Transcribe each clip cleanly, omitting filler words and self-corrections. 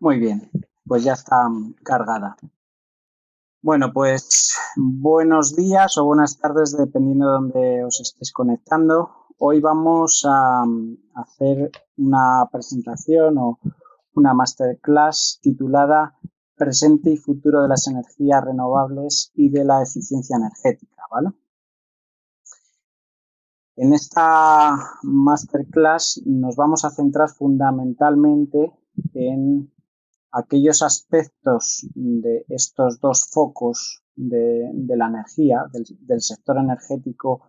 Muy bien, pues ya está cargada. Bueno, pues buenos días o buenas tardes, dependiendo de dónde os estéis conectando. Hoy vamos a hacer una presentación o una masterclass titulada Presente y futuro de las energías renovables y de la eficiencia energética, ¿vale? En esta masterclass nos vamos a centrar fundamentalmente en aquellos aspectos de estos dos focos de la energía, del sector energético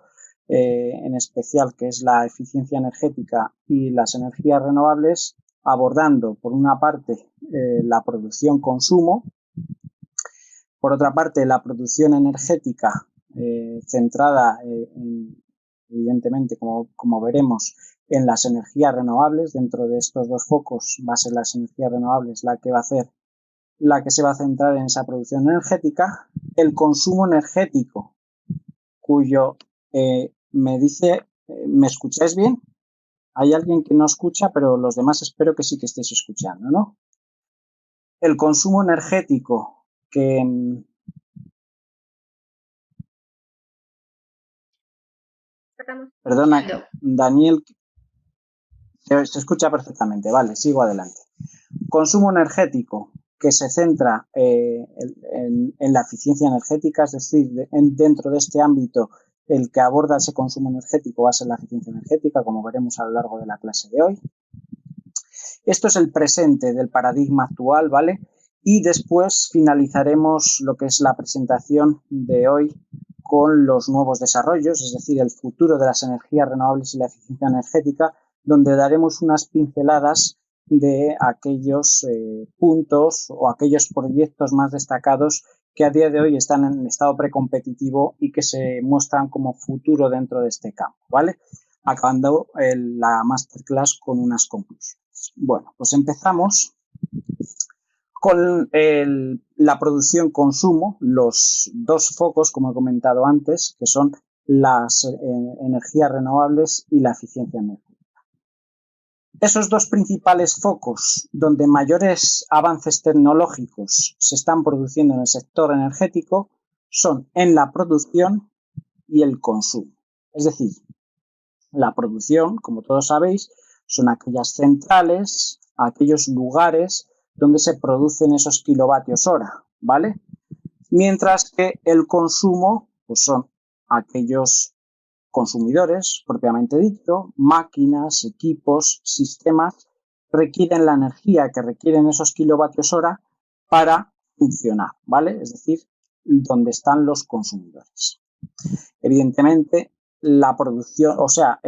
en especial, que es la eficiencia energética y las energías renovables, abordando por una parte la producción-consumo, por otra parte la producción energética centrada evidentemente, como veremos, en las energías renovables. Dentro de estos dos focos va a ser las energías renovables la que se va a centrar en esa producción energética. El consumo energético, cuyo me dice, ¿me escucháis bien? Hay alguien que no escucha, pero los demás espero que sí que estéis escuchando, ¿no? El consumo energético que... Perdona, Daniel, se escucha perfectamente, vale, sigo adelante. Consumo energético que se centra en la eficiencia energética, es decir, dentro de este ámbito el que aborda ese consumo energético va a ser la eficiencia energética, como veremos a lo largo de la clase de hoy. Esto es el presente del paradigma actual, ¿vale? Y después finalizaremos lo que es la presentación de hoy con los nuevos desarrollos, es decir, el futuro de las energías renovables y la eficiencia energética, donde daremos unas pinceladas de aquellos puntos o aquellos proyectos más destacados que a día de hoy están en estado precompetitivo y que se muestran como futuro dentro de este campo, ¿vale? Acabando la masterclass con unas conclusiones. Bueno, pues empezamos con la producción-consumo, los dos focos, como he comentado antes, que son las energías renovables y la eficiencia energética. Esos dos principales focos donde mayores avances tecnológicos se están produciendo en el sector energético son en la producción y el consumo. Es decir, la producción, como todos sabéis, son aquellas centrales, aquellos lugares donde se producen esos kilovatios hora, ¿vale? Mientras que el consumo, pues son aquellos consumidores, propiamente dicho, máquinas, equipos, sistemas, requieren la energía que requieren esos kilovatios hora para funcionar, ¿vale? Es decir, donde están los consumidores. Evidentemente, la producción, o sea,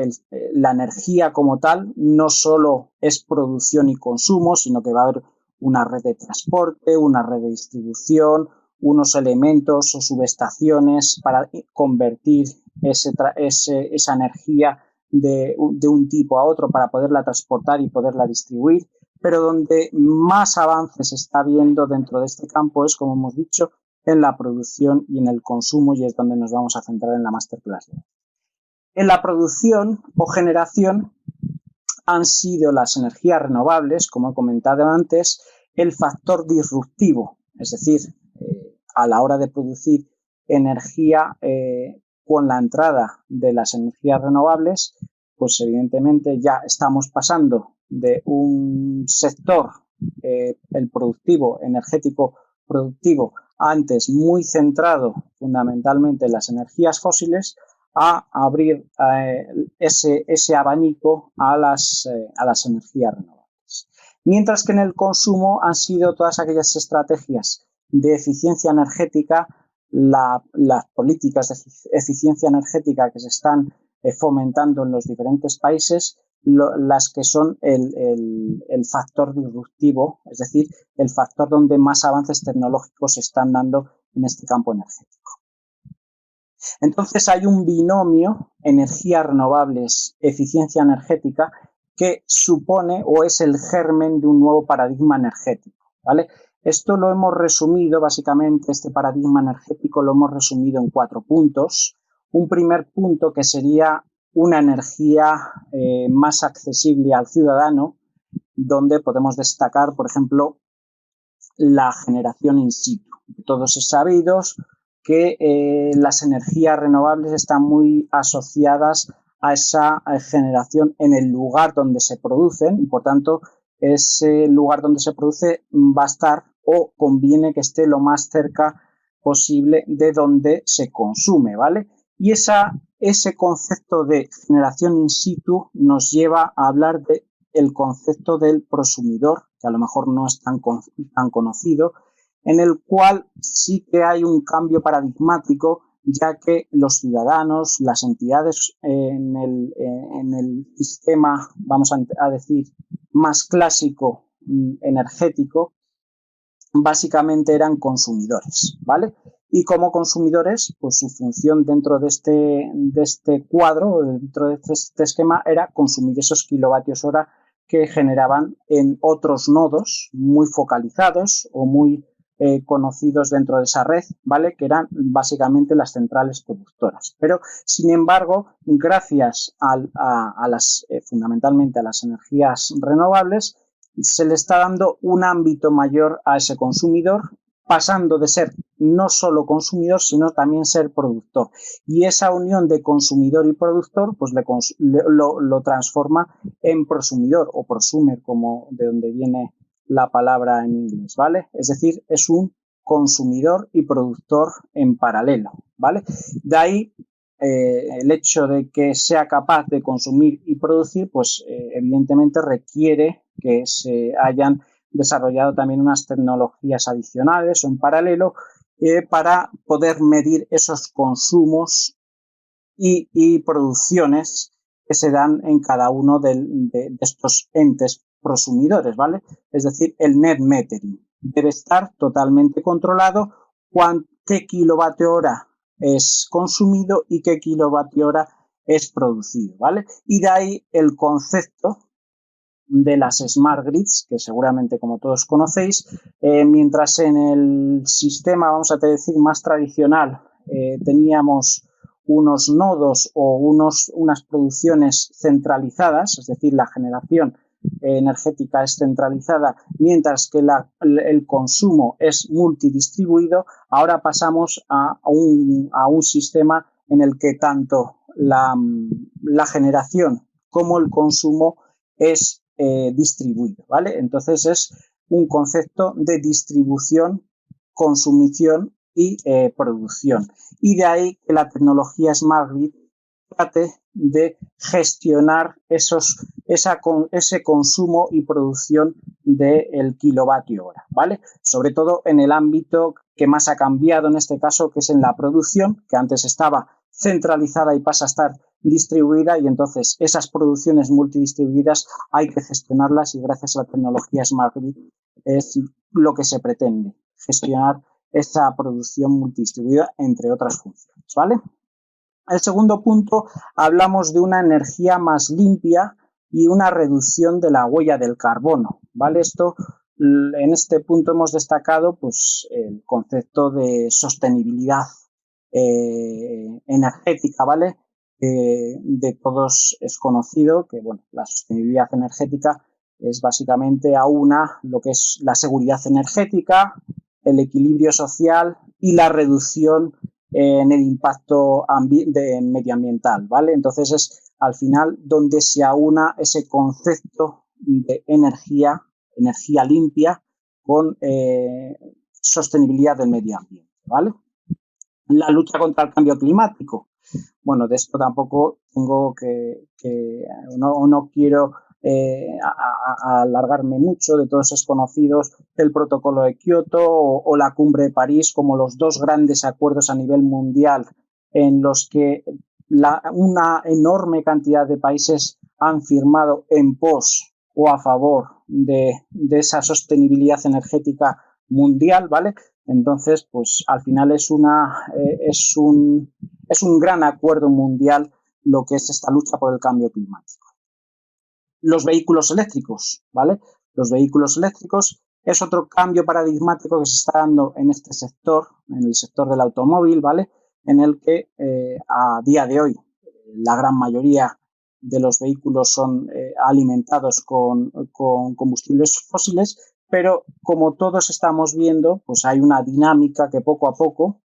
la energía como tal no solo es producción y consumo, sino que va a haber una red de transporte, una red de distribución, unos elementos o subestaciones para convertir esa energía de un tipo a otro para poderla transportar y poderla distribuir, pero donde más avances se está viendo dentro de este campo es, como hemos dicho, en la producción y en el consumo, y es donde nos vamos a centrar en la masterclass. En la producción o generación han sido las energías renovables, como he comentado antes, el factor disruptivo, es decir, a la hora de producir energía con la entrada de las energías renovables, pues evidentemente ya estamos pasando de un sector, el productivo, energético productivo, antes muy centrado fundamentalmente en las energías fósiles, a abrir ese abanico a las energías renovables. Mientras que en el consumo han sido todas aquellas estrategias de eficiencia energética, las políticas de eficiencia energética que se están fomentando en los diferentes países, las que son el factor disruptivo, es decir, el factor donde más avances tecnológicos se están dando en este campo energético. Entonces hay un binomio energías renovables, eficiencia energética, que supone o es el germen de un nuevo paradigma energético, ¿vale? Esto lo hemos resumido, básicamente, este paradigma energético lo hemos resumido en 4 puntos. Un primer punto que sería una energía más accesible al ciudadano, donde podemos destacar, por ejemplo, la generación in situ. Todos es sabido que las energías renovables están muy asociadas a esa generación en el lugar donde se producen y, por tanto, ese lugar donde se produce va a estar o conviene que esté lo más cerca posible de donde se consume, ¿vale? Y ese concepto de generación in situ nos lleva a hablar del concepto del prosumidor, que a lo mejor no es tan conocido, en el cual sí que hay un cambio paradigmático, ya que los ciudadanos, las entidades en el sistema, vamos a decir, más clásico energético, básicamente eran consumidores, ¿vale? Y como consumidores, pues su función dentro de este cuadro, dentro de este esquema, era consumir esos kilovatios hora que generaban en otros nodos muy focalizados o muy conocidos dentro de esa red, ¿vale? Que eran básicamente las centrales productoras. Pero, sin embargo, gracias fundamentalmente a las energías renovables, se le está dando un ámbito mayor a ese consumidor, pasando de ser no solo consumidor, sino también ser productor. Y esa unión de consumidor y productor, pues lo transforma en prosumidor o prosumer, como de donde viene la palabra en inglés, ¿vale? Es decir, es un consumidor y productor en paralelo, ¿vale? De ahí el hecho de que sea capaz de consumir y producir, pues evidentemente requiere que se hayan desarrollado también unas tecnologías adicionales o en paralelo para poder medir esos consumos y producciones que se dan en cada uno de estos entes prosumidores, ¿vale? Es decir, el net metering debe estar totalmente controlado, qué kilovatio hora es consumido y qué kilovatio hora es producido, ¿vale? Y de ahí el concepto de las smart grids, que seguramente como todos conocéis, mientras en el sistema, vamos a decir, más tradicional, teníamos unos nodos o unas producciones centralizadas, es decir, la generación energética es centralizada, mientras que el consumo es multidistribuido. Ahora pasamos a un sistema en el que tanto la generación como el consumo es distribuido, ¿vale? Entonces es un concepto de distribución, consumición y producción. Y de ahí que la tecnología Smart Grid trate de gestionar ese consumo y producción del kilovatio hora, ¿vale? Sobre todo en el ámbito que más ha cambiado en este caso, que es en la producción, que antes estaba centralizada y pasa a estar distribuida, y entonces esas producciones multidistribuidas hay que gestionarlas, y gracias a la tecnología Smart Grid es lo que se pretende, gestionar esa producción multidistribuida, entre otras funciones, ¿vale? El segundo punto, hablamos de una energía más limpia y una reducción de la huella del carbono, ¿vale? En este punto hemos destacado pues el concepto de sostenibilidad energética, ¿vale? De todos es conocido que, bueno, la sostenibilidad energética es básicamente lo que es la seguridad energética, el equilibrio social y la reducción en el impacto medioambiental, ¿vale? Entonces es al final donde se aúna ese concepto de energía limpia con sostenibilidad del medio ambiente, ¿vale? La lucha contra el cambio climático. Bueno, de esto tampoco tengo no quiero alargarme mucho. De todos es conocidos el protocolo de Kioto o la cumbre de París como los dos grandes acuerdos a nivel mundial en los que una enorme cantidad de países han firmado en pos o a favor de esa sostenibilidad energética mundial, ¿vale? Entonces, pues al final es un gran acuerdo mundial lo que es esta lucha por el cambio climático. Los vehículos eléctricos, ¿vale? Los vehículos eléctricos es otro cambio paradigmático que se está dando en este sector, en el sector del automóvil, ¿vale? En el que a día de hoy la gran mayoría de los vehículos son alimentados con combustibles fósiles, pero como todos estamos viendo, pues hay una dinámica que poco a poco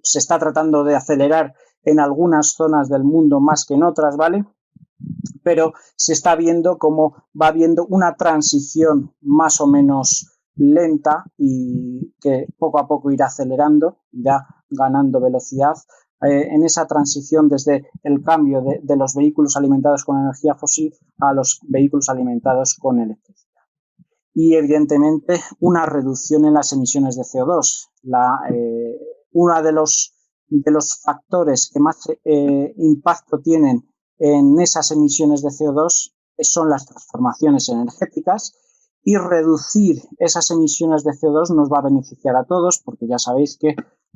se está tratando de acelerar en algunas zonas del mundo más que en otras, ¿vale? Pero se está viendo cómo va habiendo una transición más o menos lenta y que poco a poco irá acelerando, irá ganando velocidad en esa transición desde el cambio de los vehículos alimentados con energía fósil a los vehículos alimentados con electricidad. Y evidentemente una reducción en las emisiones de CO2. Uno de los factores que más impacto tienen en esas emisiones de CO2 son las transformaciones energéticas, y reducir esas emisiones de CO2 nos va a beneficiar a todos, porque ya sabéis que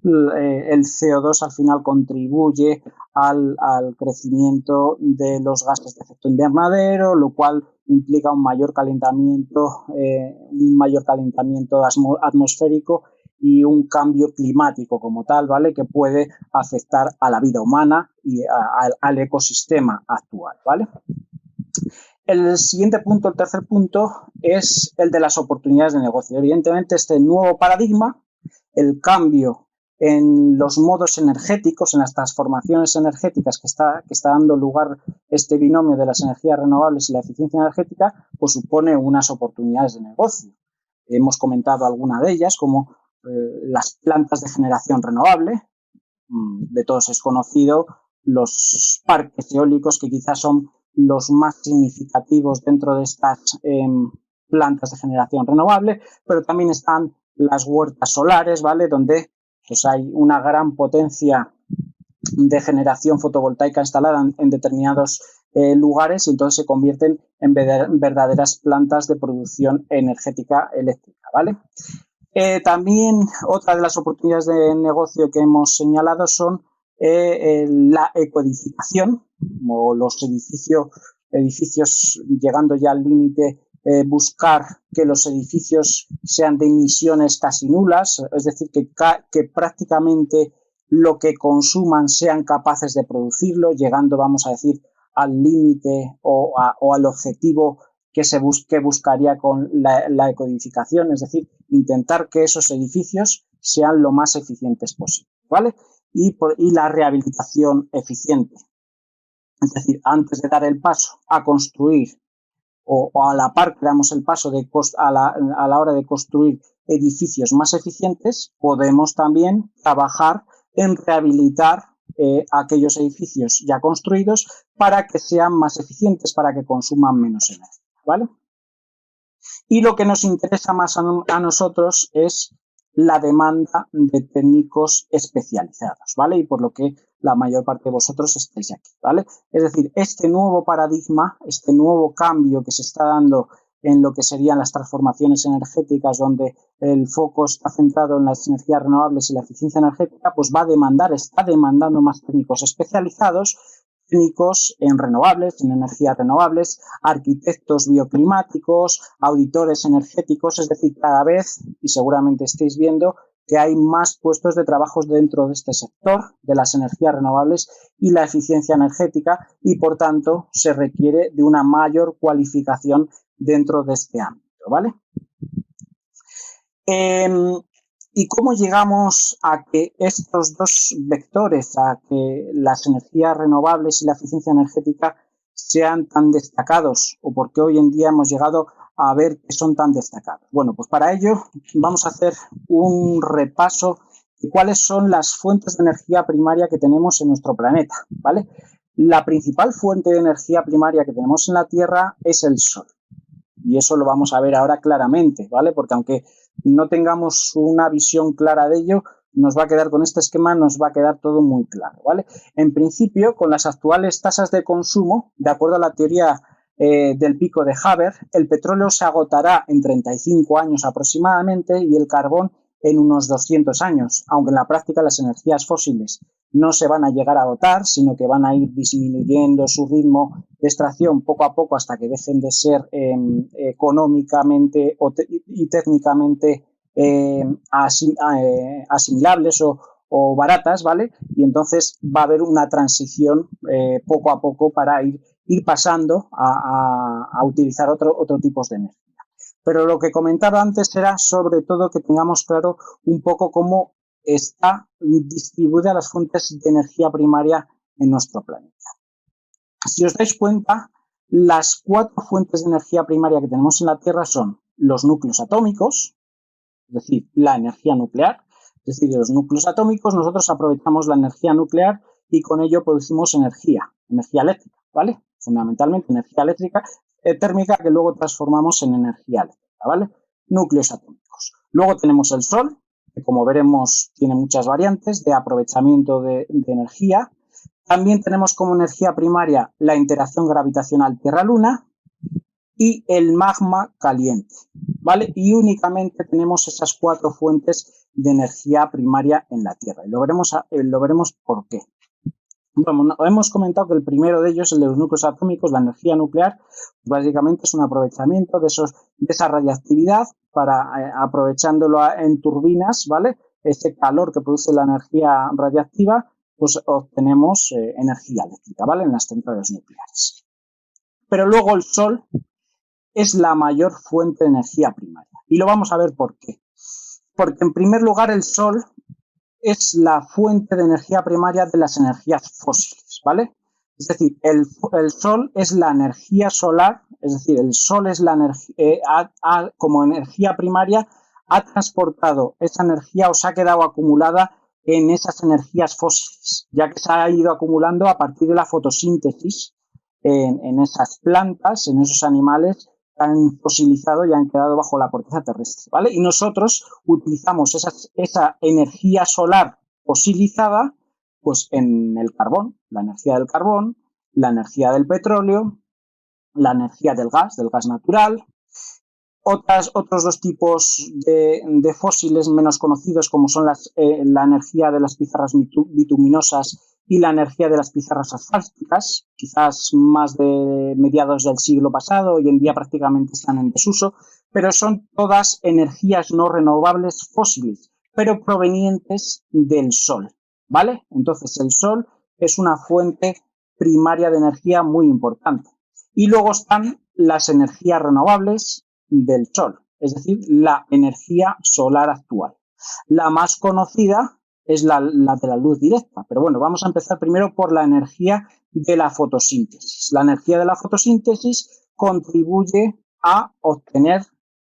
el CO2 al final contribuye al crecimiento de los gases de efecto invernadero, lo cual implica un mayor calentamiento atmosférico y un cambio climático como tal, ¿vale? Que puede afectar a la vida humana y al ecosistema actual, ¿vale? El siguiente punto, el tercer punto, es el de las oportunidades de negocio. Evidentemente, este nuevo paradigma, el cambio en los modos energéticos, en las transformaciones energéticas que está dando lugar este binomio de las energías renovables y la eficiencia energética, pues supone unas oportunidades de negocio. Hemos comentado alguna de ellas, como las plantas de generación renovable. De todos es conocido los parques eólicos, que quizás son los más significativos dentro de estas plantas de generación renovable, pero también están las huertas solares, ¿vale? Donde pues hay una gran potencia de generación fotovoltaica instalada en determinados lugares, y entonces se convierten en verdaderas plantas de producción energética eléctrica, ¿vale? También otra de las oportunidades de negocio que hemos señalado son la ecodificación, como los edificios llegando ya al límite, buscar que los edificios sean de emisiones casi nulas, es decir, que prácticamente lo que consuman sean capaces de producirlo, llegando, vamos a decir, al límite o al objetivo que buscaría con la ecodificación, es decir, intentar que esos edificios sean lo más eficientes posible, ¿vale? Y la rehabilitación eficiente. Es decir, antes de dar el paso a construir o a la par que damos el paso a la hora de construir edificios más eficientes, podemos también trabajar en rehabilitar aquellos edificios ya construidos para que sean más eficientes, para que consuman menos energía, ¿vale? Y lo que nos interesa más a nosotros es la demanda de técnicos especializados, ¿vale? Y por lo que la mayor parte de vosotros estáis aquí, ¿vale? Es decir, este nuevo paradigma, este nuevo cambio que se está dando en lo que serían las transformaciones energéticas, donde el foco está centrado en las energías renovables y la eficiencia energética, pues está demandando más técnicos especializados, técnicos en renovables, en energías renovables, arquitectos bioclimáticos, auditores energéticos, es decir, cada vez, y seguramente estáis viendo, que hay más puestos de trabajo dentro de este sector de las energías renovables y la eficiencia energética, y por tanto se requiere de una mayor cualificación dentro de este ámbito, ¿vale? ¿Y cómo llegamos a que estos dos vectores, a que las energías renovables y la eficiencia energética sean tan destacados, o por qué hoy en día hemos llegado a ver que son tan destacados? Bueno, pues para ello vamos a hacer un repaso de cuáles son las fuentes de energía primaria que tenemos en nuestro planeta, ¿vale? La principal fuente de energía primaria que tenemos en la Tierra es el Sol. Y eso lo vamos a ver ahora claramente, ¿vale? Porque aunque no tengamos una visión clara de ello, nos va a quedar con este esquema, nos va a quedar todo muy claro, ¿vale? En principio, con las actuales tasas de consumo, de acuerdo a la teoría del pico de Haber, el petróleo se agotará en 35 años aproximadamente y el carbón en unos 200 años, aunque en la práctica las energías fósiles no se van a llegar a agotar, sino que van a ir disminuyendo su ritmo de extracción poco a poco hasta que dejen de ser económicamente y técnicamente asimilables o baratas, ¿vale? Y entonces va a haber una transición poco a poco para ir pasando a utilizar otro tipos de energía. Pero lo que comentaba antes era sobre todo que tengamos claro un poco cómo está distribuida las fuentes de energía primaria en nuestro planeta. Si os dais cuenta, las 4 fuentes de energía primaria que tenemos en la Tierra son los núcleos atómicos, es decir, la energía nuclear. Es decir, de los núcleos atómicos nosotros aprovechamos la energía nuclear y con ello producimos energía eléctrica, ¿vale? Fundamentalmente energía eléctrica térmica que luego transformamos en energía eléctrica, ¿vale? Núcleos atómicos. Luego tenemos el Sol, que como veremos tiene muchas variantes de aprovechamiento de energía. También tenemos como energía primaria la interacción gravitacional Tierra-Luna y el magma caliente, ¿vale? Y únicamente tenemos esas 4 fuentes de energía primaria en la Tierra. Y lo veremos por qué. Bueno, hemos comentado que el primero de ellos, el de los núcleos atómicos, la energía nuclear, básicamente es un aprovechamiento de esa radiactividad para aprovechándolo en turbinas, ¿vale? Ese calor que produce la energía radiactiva, pues obtenemos energía eléctrica, ¿vale? En las centrales nucleares. Pero luego el Sol es la mayor fuente de energía primaria. Y lo vamos a ver por qué. Porque en primer lugar el Sol es la fuente de energía primaria de las energías fósiles, ¿vale? Es decir, el Sol es la energía solar, es decir, el Sol es la energía, como energía primaria, ha transportado esa energía o se ha quedado acumulada en esas energías fósiles, ya que se ha ido acumulando a partir de la fotosíntesis en esas plantas, en esos animales que han fosilizado y han quedado bajo la corteza terrestre, ¿vale? Y nosotros utilizamos esa energía solar fosilizada pues en el carbón, la energía del carbón, la energía del petróleo, la energía del gas natural. Otros 2 tipos de fósiles menos conocidos, como son la energía de las pizarras bituminosas y la energía de las pizarras asfálticas, quizás más de mediados del siglo pasado, hoy en día prácticamente están en desuso, pero son todas energías no renovables fósiles, pero provenientes del Sol, ¿vale? Entonces el Sol es una fuente primaria de energía muy importante. Y luego están las energías renovables del Sol, es decir, la energía solar actual. La más conocida es la de la luz directa, pero bueno, vamos a empezar primero por la energía de la fotosíntesis. La energía de la fotosíntesis contribuye a obtener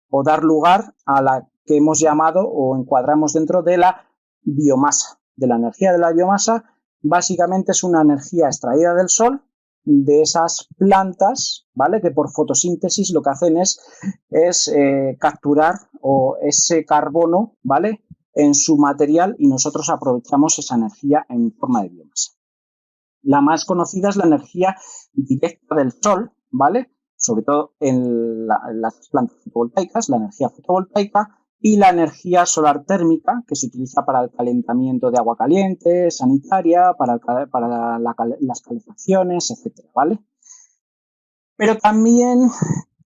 o dar lugar a la que hemos llamado o encuadramos dentro de la biomasa. De la energía de la biomasa, básicamente es una energía extraída del Sol, de esas plantas, ¿vale? Que por fotosíntesis lo que hacen es capturar ese carbono, ¿vale? En su material y nosotros aprovechamos esa energía en forma de biomasa. La más conocida es la energía directa del Sol, ¿vale? Sobre todo en las plantas fotovoltaicas, la energía fotovoltaica y la energía solar térmica, que se utiliza para el calentamiento de agua caliente, sanitaria, para las calefacciones, etcétera, ¿vale? Pero también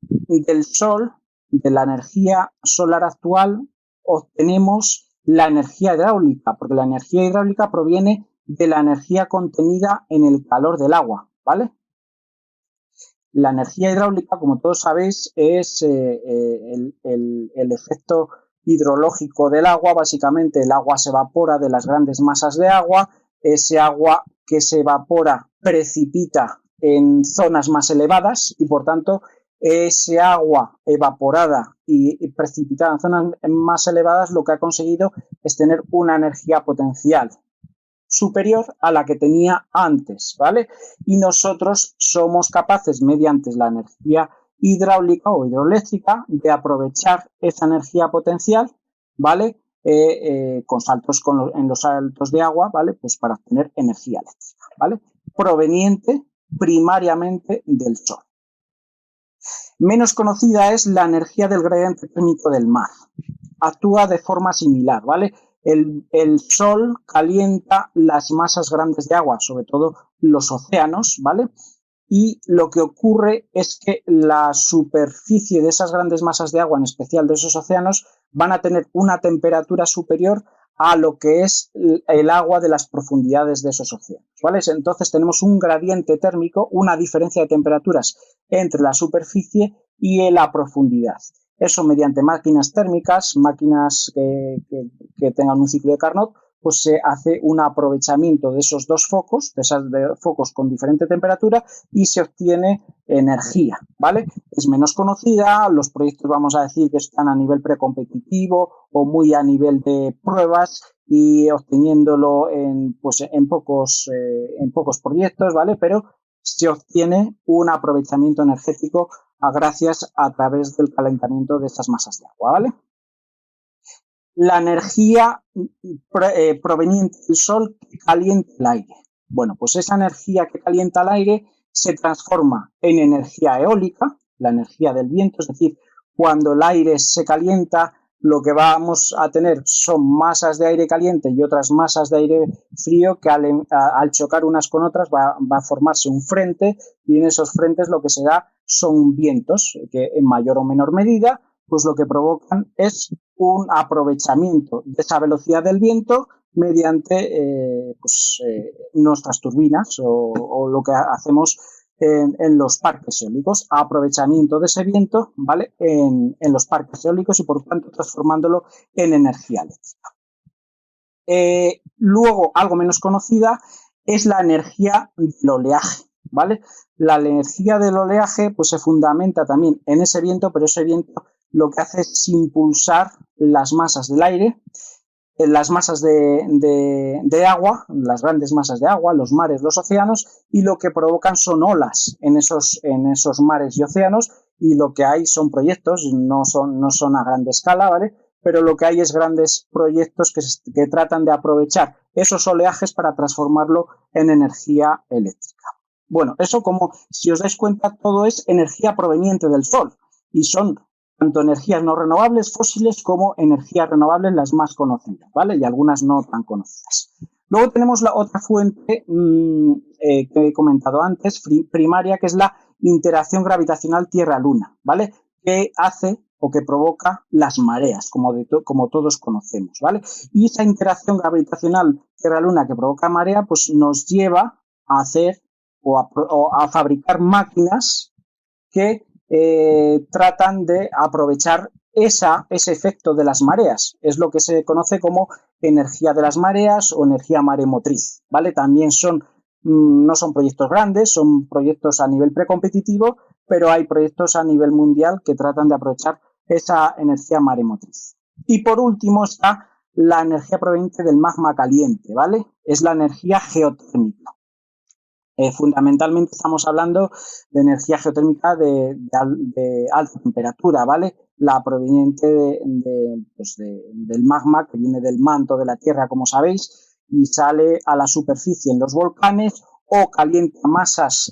del Sol, de la energía solar actual, obtenemos la energía hidráulica, porque la energía hidráulica proviene de la energía contenida en el calor del agua, ¿vale? La energía hidráulica, como todos sabéis, es el efecto hidrológico del agua. Básicamente el agua se evapora de las grandes masas de agua, ese agua que se evapora precipita en zonas más elevadas y por tanto ese agua evaporada y precipitada en zonas más elevadas lo que ha conseguido es tener una energía potencial superior a la que tenía antes, ¿vale? Y nosotros somos capaces, mediante la energía hidráulica o hidroeléctrica, de aprovechar esa energía potencial, ¿vale? Con saltos en los saltos de agua, ¿vale? Pues para obtener energía eléctrica, ¿vale? Proveniente primariamente del Sol. Menos conocida es la energía del gradiente térmico del mar. Actúa de forma similar, ¿vale? El Sol calienta las masas grandes de agua, sobre todo los océanos, ¿vale? Y lo que ocurre es que la superficie de esas grandes masas de agua, en especial de esos océanos, van a tener una temperatura superior a lo que es el agua de las profundidades de esos océanos, ¿vale? Entonces tenemos un gradiente térmico, una diferencia de temperaturas entre la superficie y la profundidad. Eso mediante máquinas térmicas, máquinas que tengan un ciclo de Carnot, pues se hace un aprovechamiento de esos dos focos, de esos focos con diferente temperatura, y se obtiene energía, ¿vale? Es menos conocida, los proyectos vamos a decir que están a nivel precompetitivo o muy a nivel de pruebas y obteniéndolo en pocos proyectos, ¿vale? Pero se obtiene un aprovechamiento energético gracias a través del calentamiento de estas masas de agua, ¿vale? La energía proveniente del sol que calienta el aire. Bueno, pues esa energía que calienta el aire se transforma en energía eólica, la energía del viento, es decir, cuando el aire se calienta, lo que vamos a tener son masas de aire caliente y otras masas de aire frío que al chocar unas con otras va a formarse un frente, y en esos frentes lo que se da son vientos que en mayor o menor medida pues lo que provocan es un aprovechamiento de esa velocidad del viento mediante nuestras turbinas o lo que hacemos en los parques eólicos, aprovechamiento de ese viento, ¿vale? En los parques eólicos y por tanto transformándolo en energía eléctrica. Luego, algo menos conocida es la energía del oleaje, ¿vale? La energía del oleaje pues se fundamenta también en ese viento, pero ese viento lo que hace es impulsar las masas del aire, las masas de agua, las grandes masas de agua, los mares, los océanos, y lo que provocan son olas en esos mares y océanos, y lo que hay son proyectos, no son a gran escala, ¿vale? Pero lo que hay es grandes proyectos que tratan de aprovechar esos oleajes para transformarlo en energía eléctrica. Bueno, eso, como si os dais cuenta, todo es energía proveniente del sol, y son tanto energías no renovables, fósiles, como energías renovables, las más conocidas, ¿vale? Y algunas no tan conocidas. Luego tenemos la otra fuente que he comentado antes, primaria, que es la interacción gravitacional Tierra-Luna, ¿vale? Que hace o que provoca las mareas, como todos conocemos, ¿vale? Y esa interacción gravitacional Tierra-Luna que provoca marea, pues nos lleva a hacer o a fabricar máquinas que tratan de aprovechar ese efecto de las mareas. Es lo que se conoce como energía de las mareas o energía maremotriz, ¿vale? También no son proyectos grandes, son proyectos a nivel precompetitivo, pero hay proyectos a nivel mundial que tratan de aprovechar esa energía maremotriz. Y por último está la energía proveniente del magma caliente, ¿vale? Es la energía geotérmica. Fundamentalmente estamos hablando de energía geotérmica de alta temperatura, ¿vale? La proveniente del magma, que viene del manto de la Tierra, como sabéis, y sale a la superficie en los volcanes o calienta masas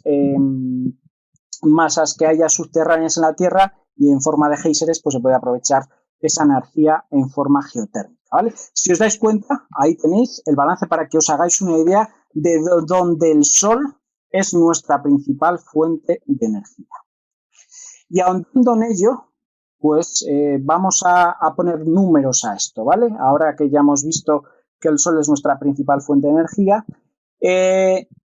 que haya subterráneas en la Tierra, y en forma de géiseres pues se puede aprovechar esa energía en forma geotérmica, ¿vale? Si os dais cuenta, ahí tenéis el balance para que os hagáis una idea de donde el sol es nuestra principal fuente de energía. Y ahondando en ello, pues vamos a poner números a esto, ¿vale? Ahora que ya hemos visto que el sol es nuestra principal fuente de energía,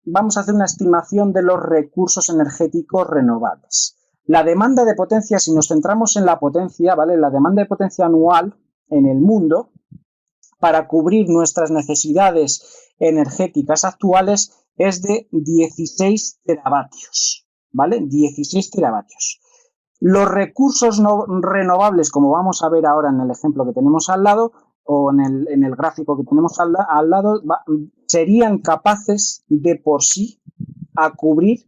vamos a hacer una estimación de los recursos energéticos renovables. La demanda de potencia, si nos centramos en la potencia, ¿vale? La demanda de potencia anual en el mundo para cubrir nuestras necesidades energéticas actuales es de 16 teravatios, ¿vale? 16 teravatios. Los recursos no renovables, como vamos a ver ahora en el ejemplo que tenemos al lado, o en el gráfico que tenemos al lado, serían capaces de por sí a cubrir,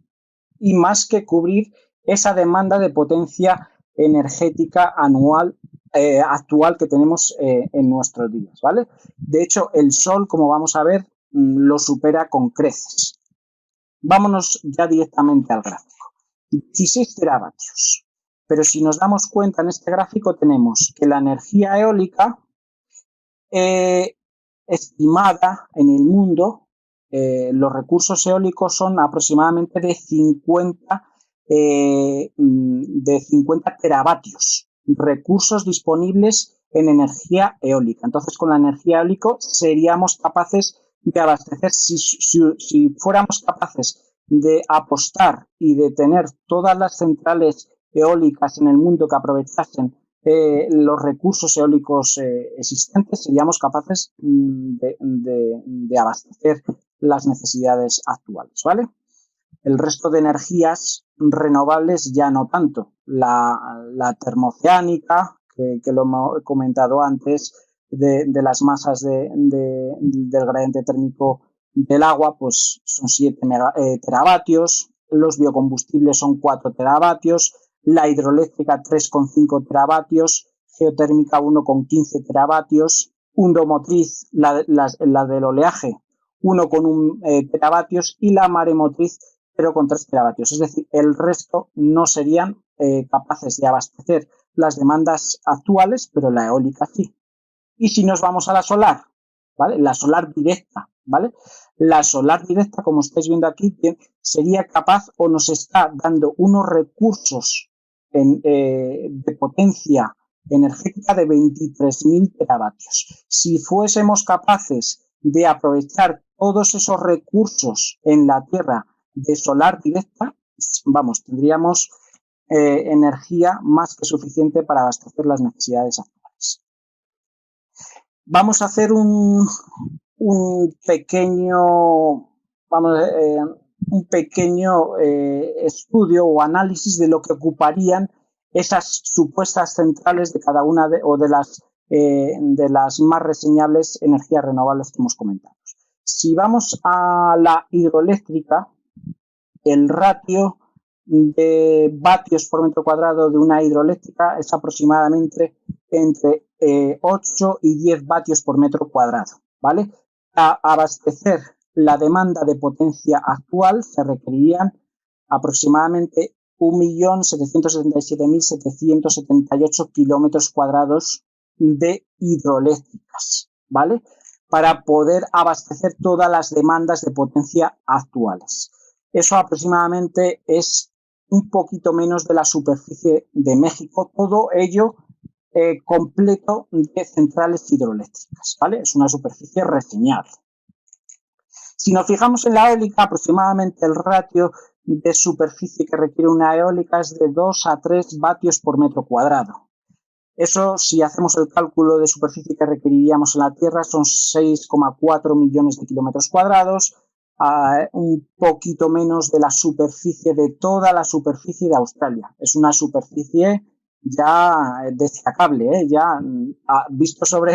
y más que cubrir, esa demanda de potencia energética anual actual que tenemos en nuestros días, ¿vale? De hecho, el sol, como vamos a ver, lo supera con creces. Vámonos ya directamente al gráfico. 16 teravatios. Pero si nos damos cuenta en este gráfico tenemos que la energía eólica estimada en el mundo, los recursos eólicos son aproximadamente de 50 teravatios, recursos disponibles en energía eólica. Entonces, con la energía eólica seríamos capaces de abastecer, si fuéramos capaces de apostar y de tener todas las centrales eólicas en el mundo que aprovechasen los recursos eólicos existentes, seríamos capaces de abastecer las necesidades actuales, ¿vale? El resto de energías renovables ya no tanto. La termooceánica, que lo hemos comentado antes, de las masas del gradiente térmico del agua, pues son 7 teravatios, los biocombustibles son 4 teravatios, la hidroeléctrica 3,5 teravatios, geotérmica 1,15 teravatios, hundomotriz, la del oleaje, 1,1 teravatios y la maremotriz 0,3 teravatios. Es decir, el resto no serían capaces de abastecer las demandas actuales, pero la eólica sí. Y si nos vamos a la solar, ¿vale? La solar directa, ¿vale? La solar directa, como estáis viendo aquí, sería capaz o nos está dando unos recursos de potencia energética de 23.000 teravatios. Si fuésemos capaces de aprovechar todos esos recursos en la Tierra de solar directa, vamos, tendríamos energía más que suficiente para abastecer las necesidades actuales. Vamos a hacer un pequeño estudio o análisis de lo que ocuparían esas supuestas centrales de cada una de las más reseñables energías renovables que hemos comentado. Si vamos a la hidroeléctrica, el ratio de vatios por metro cuadrado de una hidroeléctrica es aproximadamente entre 8 y 10 vatios por metro cuadrado, ¿vale? A abastecer la demanda de potencia actual se requerirían aproximadamente 1.777.778 kilómetros cuadrados de hidroeléctricas, ¿vale? Para poder abastecer todas las demandas de potencia actuales. Eso aproximadamente es un poquito menos de la superficie de México, todo ello completo de centrales hidroeléctricas, ¿vale? Es una superficie reseñable. Si nos fijamos en la eólica, aproximadamente el ratio de superficie que requiere una eólica es de 2 a 3 vatios por metro cuadrado. Eso, si hacemos el cálculo de superficie que requeriríamos en la Tierra, son 6,4 millones de kilómetros cuadrados, un poquito menos de la superficie de toda la superficie de Australia. Es una superficie ya destacable, ya visto sobre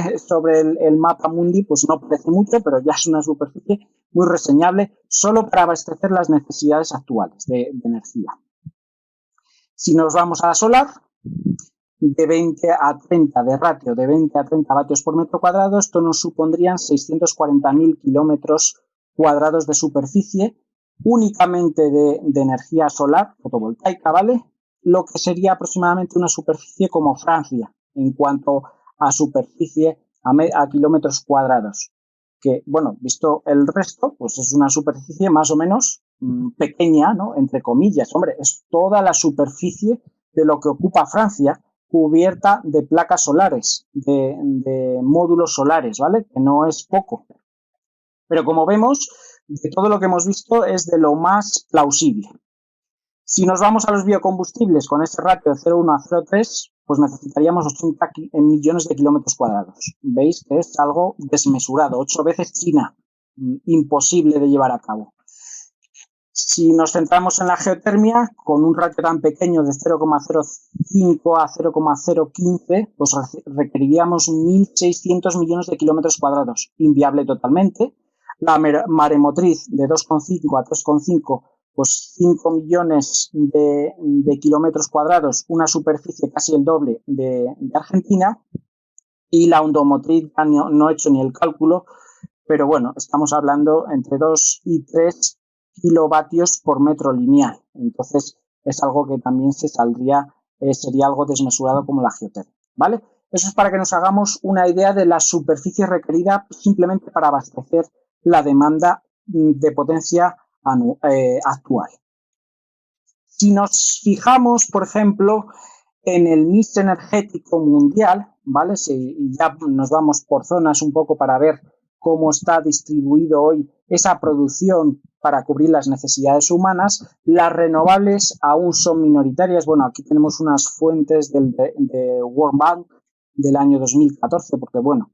el mapa mundi, pues no parece mucho, pero ya es una superficie muy reseñable solo para abastecer las necesidades actuales de energía. Si nos vamos a la solar, de 20 a 30 de ratio, de 20 a 30 vatios por metro cuadrado, esto nos supondrían 640.000 kilómetros cuadrados de superficie únicamente de energía solar fotovoltaica, ¿vale? Lo que sería aproximadamente una superficie como Francia en cuanto a superficie a kilómetros cuadrados. Que, bueno, visto el resto, pues es una superficie más o menos pequeña, ¿no? Entre comillas, hombre, es toda la superficie de lo que ocupa Francia cubierta de placas solares, de módulos solares, ¿vale? Que no es poco. Pero como vemos, de todo lo que hemos visto es de lo más plausible. Si nos vamos a los biocombustibles con ese ratio de 0,1 a 0,3, pues necesitaríamos 80 millones de kilómetros cuadrados. Veis que es algo desmesurado, 8 veces China, imposible de llevar a cabo. Si nos centramos en la geotermia, con un ratio tan pequeño de 0,05 a 0,015, pues requeriríamos 1.600 millones de kilómetros cuadrados, inviable totalmente. La maremotriz de 2,5 a 3,5, pues 5 millones de kilómetros cuadrados, una superficie casi el doble de Argentina. Y la hundomotriz no he hecho ni el cálculo, pero bueno, estamos hablando entre 2 y 3 kilovatios por metro lineal. Entonces es algo que también sería algo desmesurado como la geotermia, ¿vale? Eso es para que nos hagamos una idea de la superficie requerida simplemente para abastecer la demanda de potencia actual. Si nos fijamos, por ejemplo, en el mix energético mundial, ¿vale? Si ya nos vamos por zonas un poco para ver cómo está distribuido hoy esa producción para cubrir las necesidades humanas. Las renovables aún son minoritarias. Bueno, aquí tenemos unas fuentes de World Bank del año 2014, porque bueno,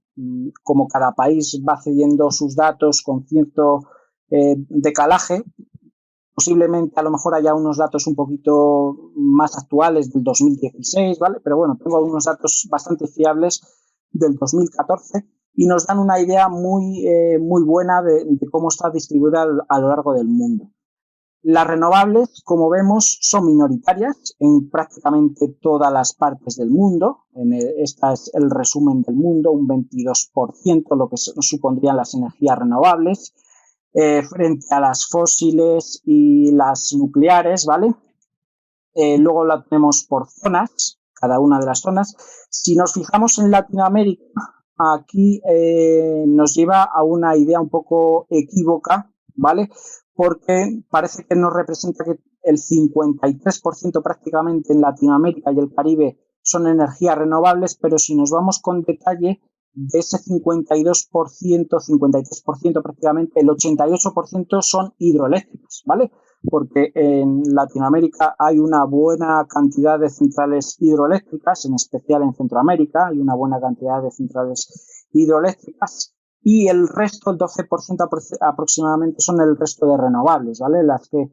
como cada país va cediendo sus datos con cierto decalaje, posiblemente a lo mejor haya unos datos un poquito más actuales del 2016, ¿vale? Pero bueno, tengo unos datos bastante fiables del 2014 y nos dan una idea muy buena de cómo está distribuida a lo largo del mundo. Las renovables, como vemos, son minoritarias en prácticamente todas las partes del mundo. Este es el resumen del mundo, un 22%, lo que supondrían las energías renovables, frente a las fósiles y las nucleares, ¿vale? Luego la tenemos por zonas, cada una de las zonas. Si nos fijamos en Latinoamérica, aquí nos lleva a una idea un poco equívoca, ¿vale? Porque parece que nos representa que el 53% prácticamente en Latinoamérica y el Caribe son energías renovables, pero si nos vamos con detalle, de ese 52%, 53% prácticamente, el 88% son hidroeléctricas, ¿vale? Porque en Latinoamérica hay una buena cantidad de centrales hidroeléctricas, en especial en Centroamérica hay una buena cantidad de centrales hidroeléctricas, y el resto, el 12% aproximadamente, son el resto de renovables, ¿vale? Las que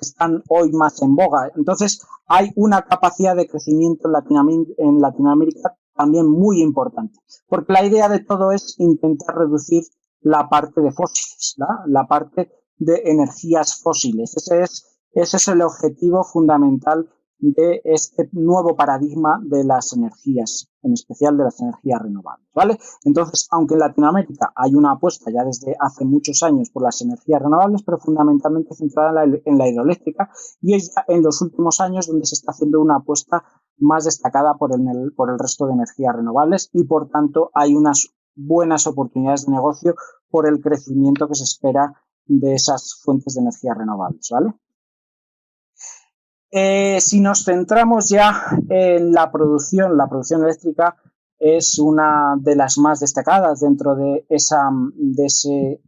están hoy más en boga. Entonces, hay una capacidad de crecimiento en Latinoamérica también muy importante, porque la idea de todo es intentar reducir la parte de fósiles, la parte de energías fósiles. Ese es el objetivo fundamental de este nuevo paradigma de las energías, en especial de las energías renovables, ¿vale? Entonces, aunque en Latinoamérica hay una apuesta ya desde hace muchos años por las energías renovables, pero fundamentalmente centrada en la hidroeléctrica, y es ya en los últimos años donde se está haciendo una apuesta más destacada por el resto de energías renovables, y por tanto hay unas buenas oportunidades de negocio por el crecimiento que se espera de esas fuentes de energía renovables, ¿vale? Si nos centramos ya en la producción eléctrica es una de las más destacadas dentro de ese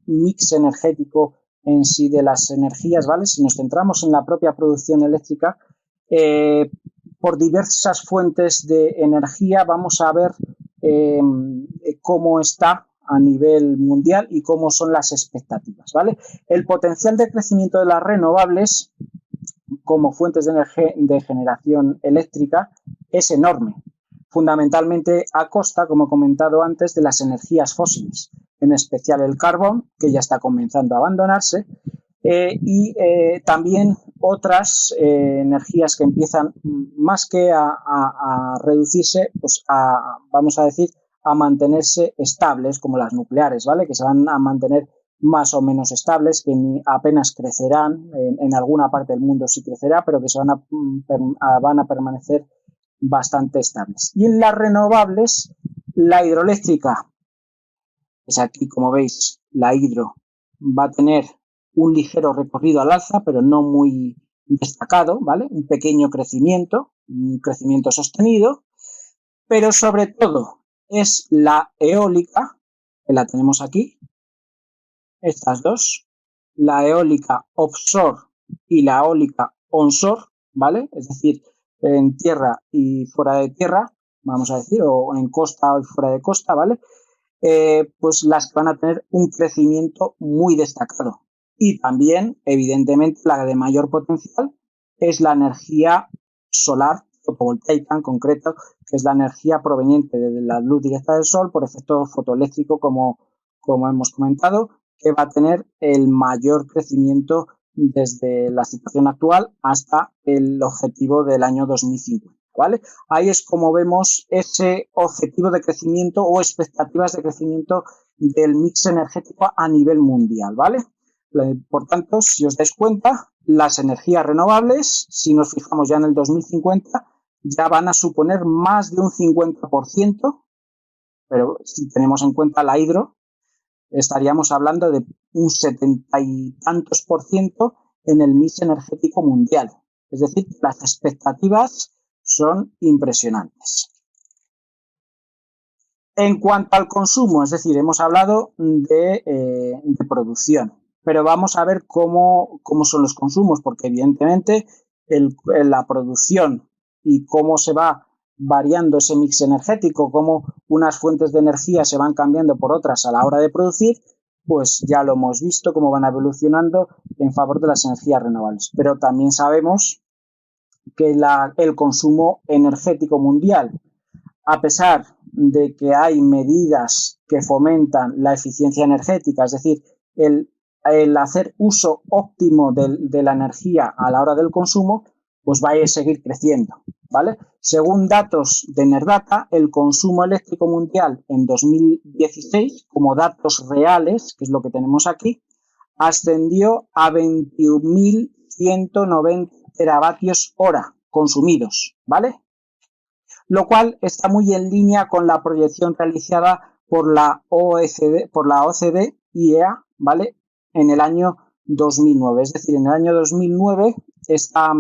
mix energético en sí de las energías, ¿vale? Si nos centramos en la propia producción eléctrica, por diversas fuentes de energía vamos a ver cómo está a nivel mundial y cómo son las expectativas, ¿vale? El potencial de crecimiento de las renovables como fuentes de generación eléctrica es enorme, fundamentalmente a costa, como he comentado antes, de las energías fósiles, en especial el carbón, que ya está comenzando a abandonarse, y también otras energías que empiezan más que a reducirse, pues vamos a decir, a mantenerse estables, como las nucleares, ¿vale? Que se van a mantener más o menos estables, que apenas crecerán, en alguna parte del mundo sí crecerá, pero que se van a permanecer bastante estables. Y en las renovables, la hidroeléctrica, es aquí, como veis, la hidro va a tener un ligero recorrido al alza, pero no muy destacado, ¿vale? Un pequeño crecimiento, un crecimiento sostenido, pero sobre todo es la eólica, que la tenemos aquí, estas dos, la eólica offshore y la eólica onshore, ¿vale? Es decir, en tierra y fuera de tierra, vamos a decir, o en costa y fuera de costa, ¿vale? Pues las que van a tener un crecimiento muy destacado. Y también, evidentemente, la de mayor potencial es la energía solar fotovoltaica en concreto, que es la energía proveniente de la luz directa del sol por efecto fotoeléctrico, como hemos comentado, que va a tener el mayor crecimiento desde la situación actual hasta el objetivo del año 2050, ¿vale? Ahí es como vemos ese objetivo de crecimiento o expectativas de crecimiento del mix energético a nivel mundial, ¿vale? Por tanto, si os dais cuenta, las energías renovables, si nos fijamos ya en el 2050, ya van a suponer más de un 50%, pero si tenemos en cuenta la hidro, estaríamos hablando de un 70 y tantos % en el mix energético mundial. Es decir, las expectativas son impresionantes. En cuanto al consumo, es decir, hemos hablado de producción. pero vamos a ver cómo son los consumos, porque evidentemente la producción y cómo se va variando ese mix energético, cómo unas fuentes de energía se van cambiando por otras a la hora de producir, pues ya lo hemos visto, cómo van evolucionando en favor de las energías renovables. Pero también sabemos que el consumo energético mundial, a pesar de que hay medidas que fomentan la eficiencia energética, es decir, el hacer uso óptimo de la energía a la hora del consumo, pues va a seguir creciendo, ¿vale? Según datos de Nerdata, el consumo eléctrico mundial en 2016, como datos reales, que es lo que tenemos aquí, ascendió a 21.190 teravatios hora consumidos, ¿vale? Lo cual está muy en línea con la proyección realizada por la OCDE IEA, ¿vale? En el año 2009. Es decir, en el año 2009 esta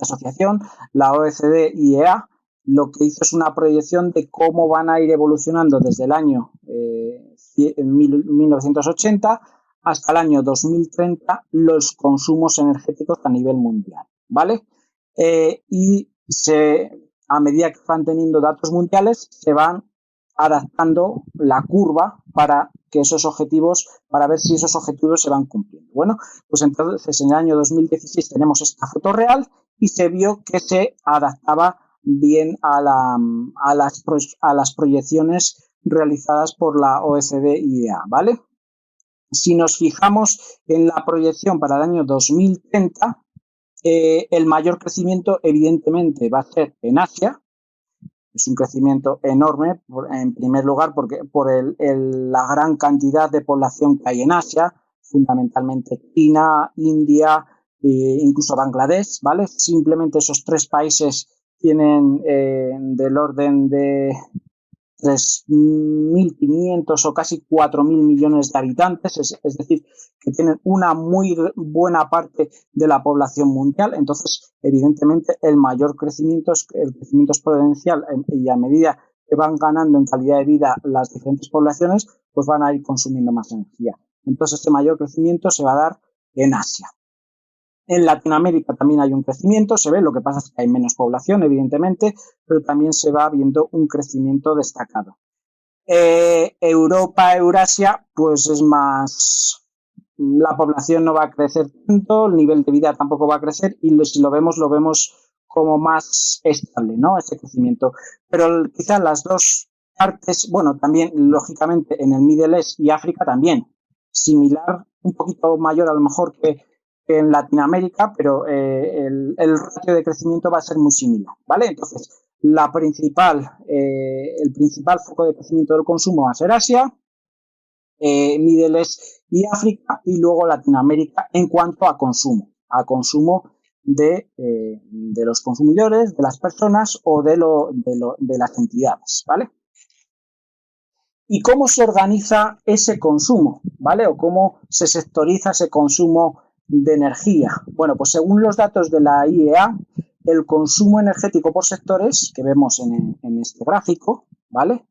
asociación, la OECD IEA, lo que hizo es una proyección de cómo van a ir evolucionando desde el año 1980 hasta el año 2030 los consumos energéticos a nivel mundial, ¿vale? Y a medida que van teniendo datos mundiales, se van adaptando la curva para que esos objetivos, para ver si esos objetivos se van cumpliendo. Bueno, pues entonces en el año 2016 tenemos esta foto real y se vio que se adaptaba bien a las proyecciones realizadas por la OECD IEA, ¿vale? Si nos fijamos en la proyección para el año 2030, el mayor crecimiento evidentemente va a ser en Asia. Es un crecimiento enorme, en primer lugar, por la gran cantidad de población que hay en Asia, fundamentalmente China, India, incluso Bangladesh, ¿vale? Simplemente esos tres países tienen del orden de 3.500 o casi 4.000 millones de habitantes, es decir, que tienen una muy buena parte de la población mundial. Entonces, evidentemente, el mayor crecimiento es el crecimiento exponencial y a medida que van ganando en calidad de vida las diferentes poblaciones, pues van a ir consumiendo más energía. Entonces, este mayor crecimiento se va a dar en Asia. En Latinoamérica también hay un crecimiento, se ve, lo que pasa es que hay menos población, evidentemente, pero también se va viendo un crecimiento destacado. Europa, Eurasia, pues es más, la población no va a crecer tanto, el nivel de vida tampoco va a crecer y si lo vemos como más estable, ¿no? Ese crecimiento. Pero quizás las dos partes, bueno, también lógicamente en el Middle East y África también, similar, un poquito mayor a lo mejor que en Latinoamérica, pero el ratio de crecimiento va a ser muy similar, ¿vale? Entonces, el principal foco de crecimiento del consumo va a ser Asia, Middle East y África, y luego Latinoamérica en cuanto a consumo de los consumidores, de las personas o de las entidades, ¿vale? ¿Y cómo se organiza ese consumo, ¿vale? O cómo se sectoriza ese consumo de energía. Bueno, pues según los datos de la IEA, el consumo energético por sectores, que vemos en este gráfico, ¿vale?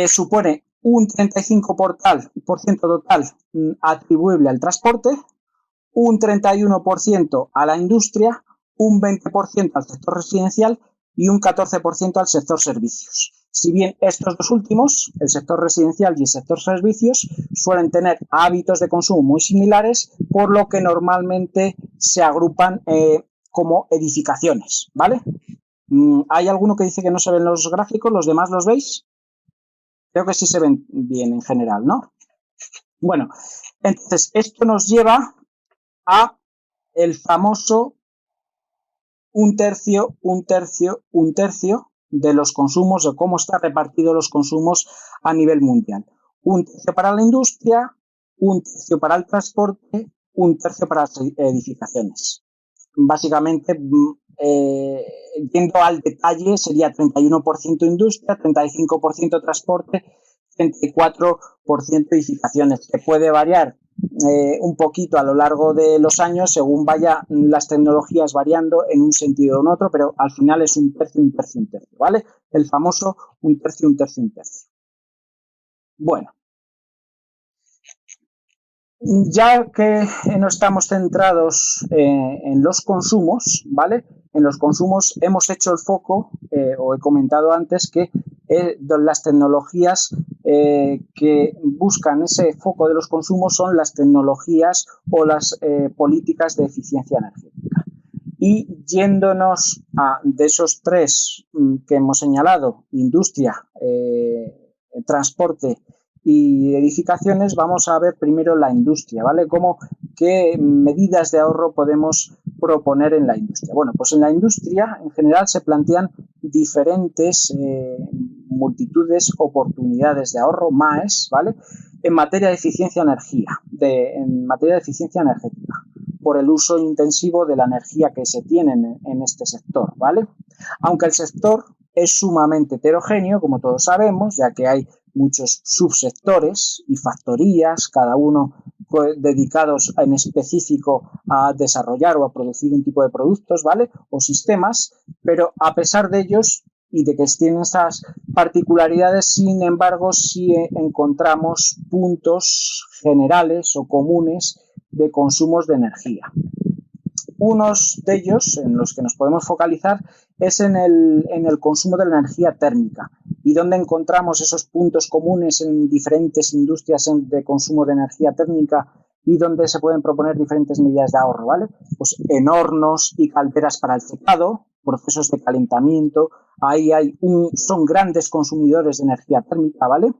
Supone un 35% total atribuible al transporte, un 31% a la industria, un 20% al sector residencial y un 14% al sector servicios. Si bien estos dos últimos, el sector residencial y el sector servicios, suelen tener hábitos de consumo muy similares, por lo que normalmente se agrupan como edificaciones, ¿vale? ¿Hay alguno que dice que no se ven los gráficos? ¿Los demás los veis? Creo que sí se ven bien en general, ¿no? Bueno, entonces esto nos lleva a el famoso un tercio de los consumos, de cómo están repartidos los consumos a nivel mundial. Un tercio para la industria, un tercio para el transporte, un tercio para las edificaciones. Básicamente, yendo al detalle, sería 31% industria, 35% transporte, 34% edificaciones, que puede variar un poquito a lo largo de los años según vaya las tecnologías variando en un sentido o en otro, pero al final es un tercio, un tercio, un tercio, ¿vale? El famoso un tercio, un tercio, un tercio. Bueno, Ya que no estamos centrados en los consumos, ¿vale? En los consumos hemos hecho el foco, o he comentado antes, que las tecnologías que buscan ese foco de los consumos son las tecnologías o las políticas de eficiencia energética. Y yéndonos de esos tres que hemos señalado, industria, transporte y edificaciones, vamos a ver primero la industria, ¿vale? ¿Qué medidas de ahorro podemos proponer en la industria? Bueno, pues en la industria en general se plantean diferentes multitudes, oportunidades de ahorro, MAEs, ¿vale? En materia de eficiencia energética, por el uso intensivo de la energía que se tiene en este sector, ¿vale? Aunque el sector es sumamente heterogéneo, como todos sabemos, ya que hay muchos subsectores y factorías, cada uno dedicados en específico a desarrollar o a producir un tipo de productos, ¿vale? O sistemas, pero a pesar de ellos y de que tienen esas particularidades, sin embargo, sí encontramos puntos generales o comunes de consumos de energía. Unos de ellos en los que nos podemos focalizar es en el consumo de la energía térmica. ¿Y dónde encontramos esos puntos comunes en diferentes industrias de consumo de energía térmica y donde se pueden proponer diferentes medidas de ahorro, ¿vale? Pues en hornos y calderas para el secado, procesos de calentamiento, ahí son grandes consumidores de energía térmica, ¿vale?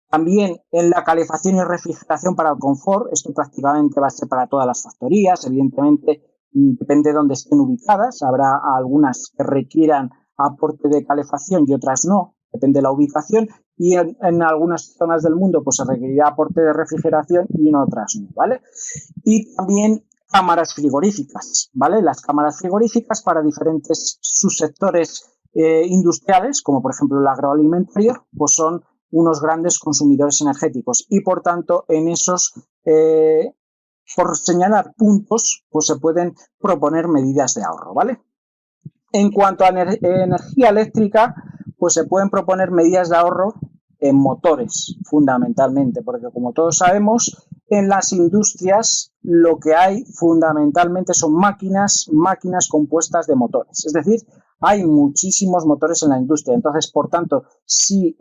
También en la calefacción y refrigeración para el confort, esto prácticamente va a ser para todas las factorías, evidentemente depende de dónde estén ubicadas, habrá algunas que requieran aporte de calefacción y otras no, depende de la ubicación, y en algunas zonas del mundo pues se requerirá aporte de refrigeración y en otras no, ¿vale? Y también cámaras frigoríficas, ¿vale? Las cámaras frigoríficas para diferentes subsectores industriales, como por ejemplo el agroalimentario, pues son unos grandes consumidores energéticos y por tanto en esos por señalar puntos, pues se pueden proponer medidas de ahorro, ¿vale? En cuanto a energía eléctrica, pues se pueden proponer medidas de ahorro en motores, fundamentalmente, porque como todos sabemos, en las industrias lo que hay fundamentalmente son máquinas compuestas de motores, es decir, hay muchísimos motores en la industria. Entonces, por tanto, si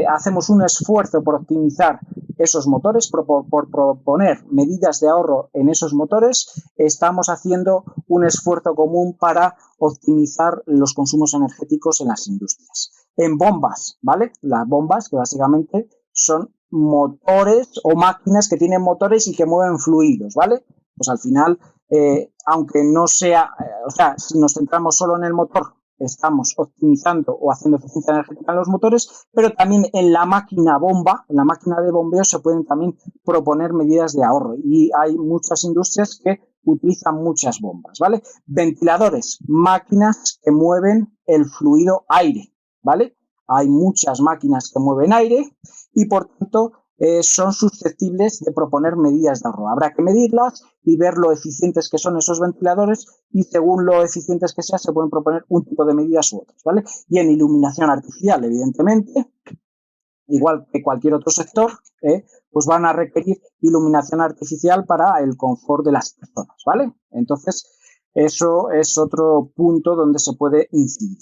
hacemos un esfuerzo por optimizar esos motores, por proponer medidas de ahorro en esos motores, estamos haciendo un esfuerzo común para optimizar los consumos energéticos en las industrias. En bombas, ¿vale? Las bombas que básicamente son motores o máquinas que tienen motores y que mueven fluidos, ¿vale? Pues al final, aunque no sea, o sea, si nos centramos solo en el motor, estamos optimizando o haciendo eficiencia energética en los motores, pero también en la máquina bomba, en la máquina de bombeo se pueden también proponer medidas de ahorro y hay muchas industrias que utilizan muchas bombas, ¿vale? Ventiladores, máquinas que mueven el fluido aire, ¿vale? Hay muchas máquinas que mueven aire y por tanto son susceptibles de proponer medidas de ahorro. Habrá que medirlas y ver lo eficientes que son esos ventiladores y según lo eficientes que sean se pueden proponer un tipo de medidas u otras, ¿vale? Y en iluminación artificial, evidentemente, igual que cualquier otro sector, pues van a requerir iluminación artificial para el confort de las personas, ¿vale? Entonces, eso es otro punto donde se puede incidir.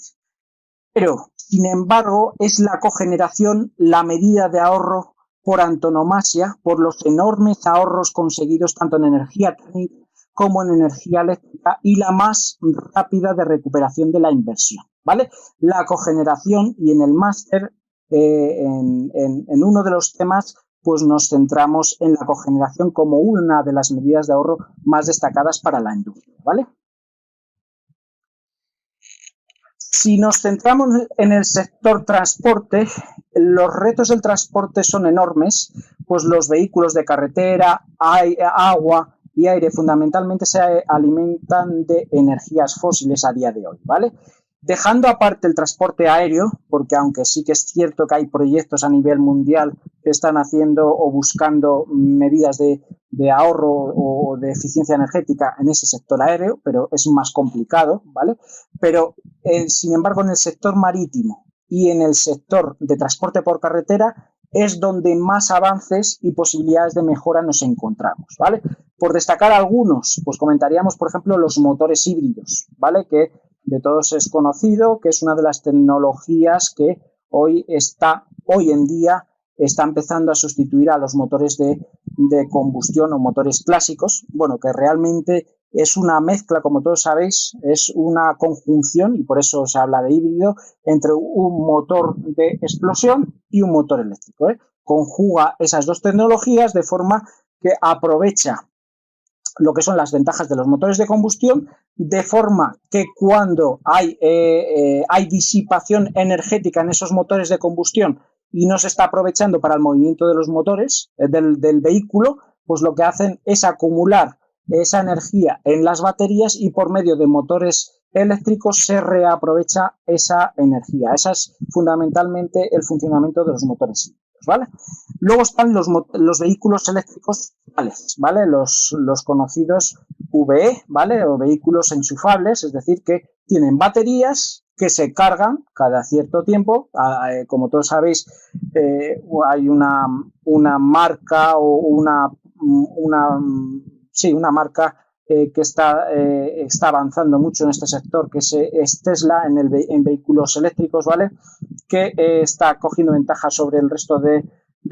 Pero, sin embargo, es la cogeneración la medida de ahorro por antonomasia, por los enormes ahorros conseguidos tanto en energía térmica como en energía eléctrica y la más rápida de recuperación de la inversión, ¿vale? La cogeneración, y en el máster, en uno de los temas, pues nos centramos en la cogeneración como una de las medidas de ahorro más destacadas para la industria, ¿vale? Si nos centramos en el sector transporte, los retos del transporte son enormes, pues los vehículos de carretera, agua y aire fundamentalmente se alimentan de energías fósiles a día de hoy, ¿vale? Dejando aparte el transporte aéreo, porque aunque sí que es cierto que hay proyectos a nivel mundial que están haciendo o buscando medidas de ahorro o de eficiencia energética en ese sector aéreo, pero es más complicado, ¿vale? Pero, sin embargo, en el sector marítimo y en el sector de transporte por carretera, es donde más avances y posibilidades de mejora nos encontramos, ¿vale? Por destacar algunos, pues comentaríamos, por ejemplo, los motores híbridos, ¿vale? Que de todos es conocido, que es una de las tecnologías que hoy en día está empezando a sustituir a los motores de combustión o motores clásicos, bueno, que realmente es una mezcla, como todos sabéis, es una conjunción, y por eso se habla de híbrido, entre un motor de explosión y un motor eléctrico, ¿eh? Conjuga esas dos tecnologías de forma que aprovecha lo que son las ventajas de los motores de combustión, de forma que cuando hay disipación energética en esos motores de combustión y no se está aprovechando para el movimiento de los motores del vehículo, pues lo que hacen es acumular esa energía en las baterías y por medio de motores eléctricos se reaprovecha esa energía. Ese es fundamentalmente el funcionamiento de los motores híbridos, ¿vale? Luego están los vehículos eléctricos, ¿vale? Los conocidos VE, ¿vale? O vehículos enchufables, es decir, que tienen baterías que se cargan cada cierto tiempo. Como todos sabéis, hay una marca o una marca que está avanzando mucho en este sector, que es Tesla en vehículos eléctricos, ¿vale? Que está cogiendo ventaja sobre el resto de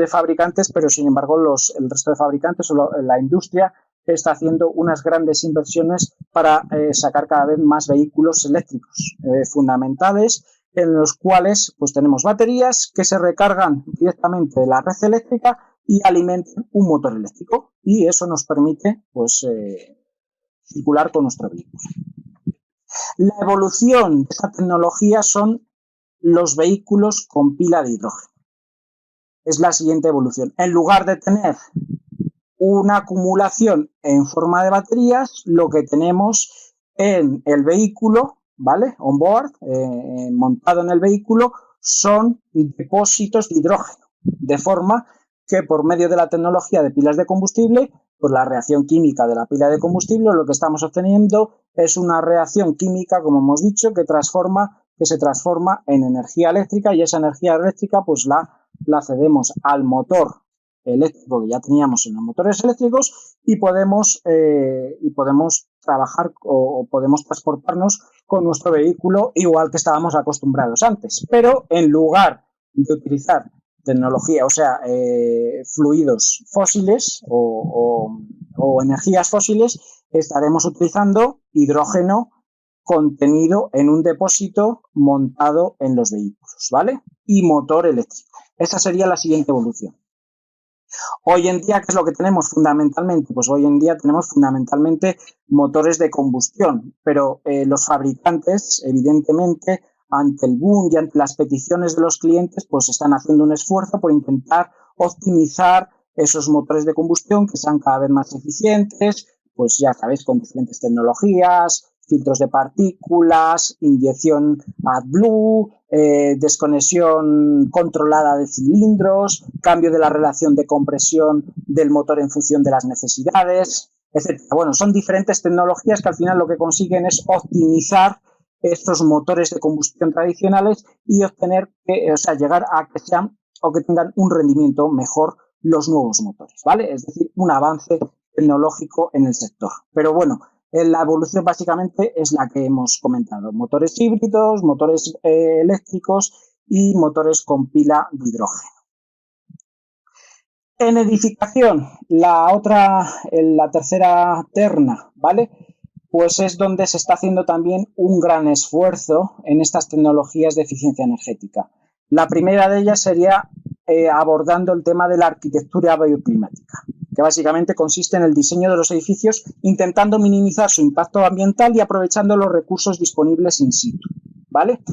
fabricantes, pero sin embargo el resto de fabricantes o la industria está haciendo unas grandes inversiones para sacar cada vez más vehículos eléctricos fundamentales, en los cuales pues tenemos baterías que se recargan directamente de la red eléctrica y alimentan un motor eléctrico, y eso nos permite pues circular con nuestro vehículo. La evolución de esta tecnología son los vehículos con pila de hidrógeno. Es la siguiente evolución. En lugar de tener una acumulación en forma de baterías, lo que tenemos en el vehículo, ¿vale? On board, montado en el vehículo, son depósitos de hidrógeno, de forma que por medio de la tecnología de pilas de combustible, pues la reacción química de la pila de combustible, lo que estamos obteniendo es una reacción química, como hemos dicho, que se transforma en energía eléctrica, y esa energía eléctrica pues la cedemos al motor eléctrico que ya teníamos en los motores eléctricos, y podemos trabajar o podemos transportarnos con nuestro vehículo igual que estábamos acostumbrados antes, pero en lugar de utilizar tecnología, o sea, fluidos fósiles o energías fósiles, estaremos utilizando hidrógeno contenido en un depósito montado en los vehículos, ¿vale? Y motor eléctrico. Esa sería la siguiente evolución. Hoy en día, ¿qué es lo que tenemos fundamentalmente? Pues hoy en día tenemos fundamentalmente motores de combustión, pero los fabricantes, evidentemente, ante el boom y ante las peticiones de los clientes, pues están haciendo un esfuerzo por intentar optimizar esos motores de combustión, que sean cada vez más eficientes, pues ya sabéis, con diferentes tecnologías, filtros de partículas, inyección AdBlue, desconexión controlada de cilindros, cambio de la relación de compresión del motor en función de las necesidades, etc. Bueno, son diferentes tecnologías que al final lo que consiguen es optimizar estos motores de combustión tradicionales y llegar a que sean o que tengan un rendimiento mejor los nuevos motores, ¿vale? Es decir, un avance tecnológico en el sector. Pero bueno, la evolución básicamente es la que hemos comentado: motores híbridos, motores eléctricos y motores con pila de hidrógeno. En edificación, la tercera terna, ¿vale? Pues es donde se está haciendo también un gran esfuerzo en estas tecnologías de eficiencia energética. La primera de ellas sería abordando el tema de la arquitectura bioclimática, que básicamente consiste en el diseño de los edificios intentando minimizar su impacto ambiental y aprovechando los recursos disponibles in situ, ¿vale?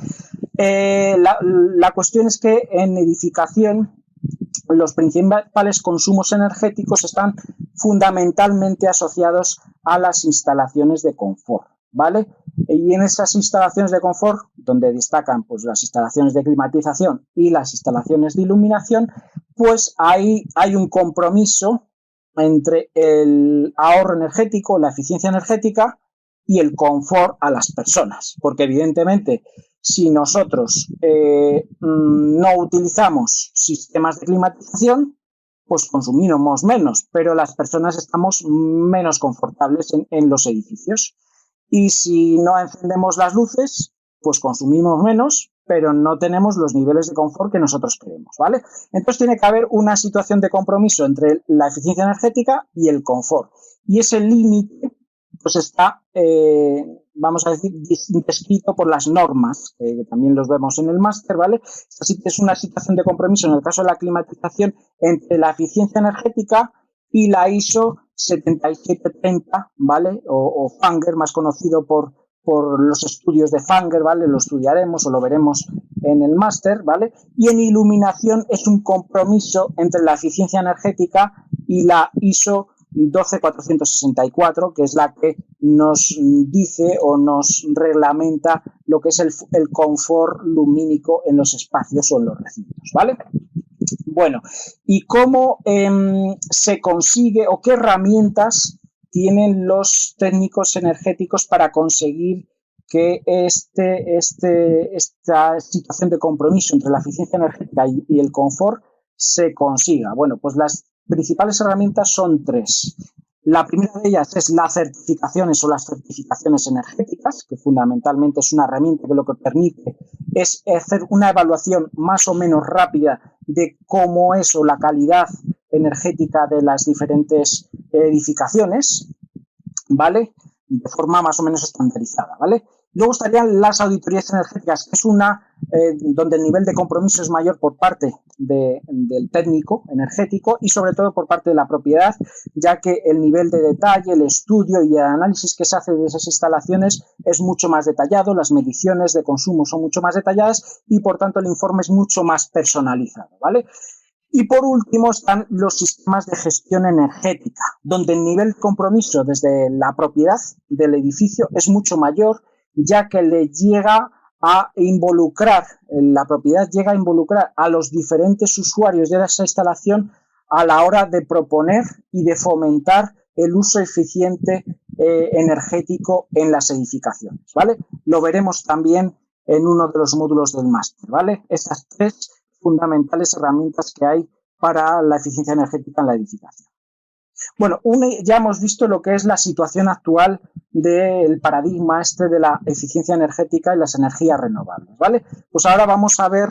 La cuestión es que en edificación los principales consumos energéticos están fundamentalmente asociados a las instalaciones de confort, ¿vale? Y en esas instalaciones de confort, donde destacan pues las instalaciones de climatización y las instalaciones de iluminación, pues hay un compromiso entre el ahorro energético, la eficiencia energética y el confort a las personas, porque evidentemente si nosotros no utilizamos sistemas de climatización, pues consumimos menos, pero las personas estamos menos confortables en los edificios. Y si no encendemos las luces, pues consumimos menos, pero no tenemos los niveles de confort que nosotros queremos, ¿vale? Entonces tiene que haber una situación de compromiso entre la eficiencia energética y el confort. Y ese límite pues está, vamos a decir, descrito por las normas, que también los vemos en el máster, ¿vale? Es una situación de compromiso, en el caso de la climatización, entre la eficiencia energética y la ISO 7730, ¿vale? O Fanger, más conocido por los estudios de Fanger, ¿vale? Lo estudiaremos o lo veremos en el máster, ¿vale? Y en iluminación es un compromiso entre la eficiencia energética y la ISO 12464, que es la que nos dice o nos reglamenta lo que es el confort lumínico en los espacios o en los recintos, ¿vale? Bueno, ¿y cómo se consigue o qué herramientas tienen los técnicos energéticos para conseguir que esta situación de compromiso entre la eficiencia energética y el confort se consiga? Bueno, pues las principales herramientas son tres. La primera de ellas es las certificaciones o las certificaciones energéticas, que fundamentalmente es una herramienta que lo que permite es hacer una evaluación más o menos rápida de cómo es o la calidad energética de las diferentes edificaciones, ¿vale? De forma más o menos estandarizada, ¿vale? Luego estarían las auditorías energéticas, que es una donde el nivel de compromiso es mayor por parte del técnico energético y sobre todo por parte de la propiedad, ya que el nivel de detalle, el estudio y el análisis que se hace de esas instalaciones es mucho más detallado, las mediciones de consumo son mucho más detalladas y por tanto el informe es mucho más personalizado, ¿vale? Y por último están los sistemas de gestión energética, donde el nivel de compromiso desde la propiedad del edificio es mucho mayor, ya que le llega a involucrar, la propiedad llega a involucrar a los diferentes usuarios de esa instalación a la hora de proponer y de fomentar el uso eficiente energético en las edificaciones, ¿vale? Lo veremos también en uno de los módulos del máster, ¿vale? Estas tres fundamentales herramientas que hay para la eficiencia energética en la edificación. Bueno, ya hemos visto lo que es la situación actual del paradigma de la eficiencia energética y las energías renovables, ¿vale? Pues ahora vamos a ver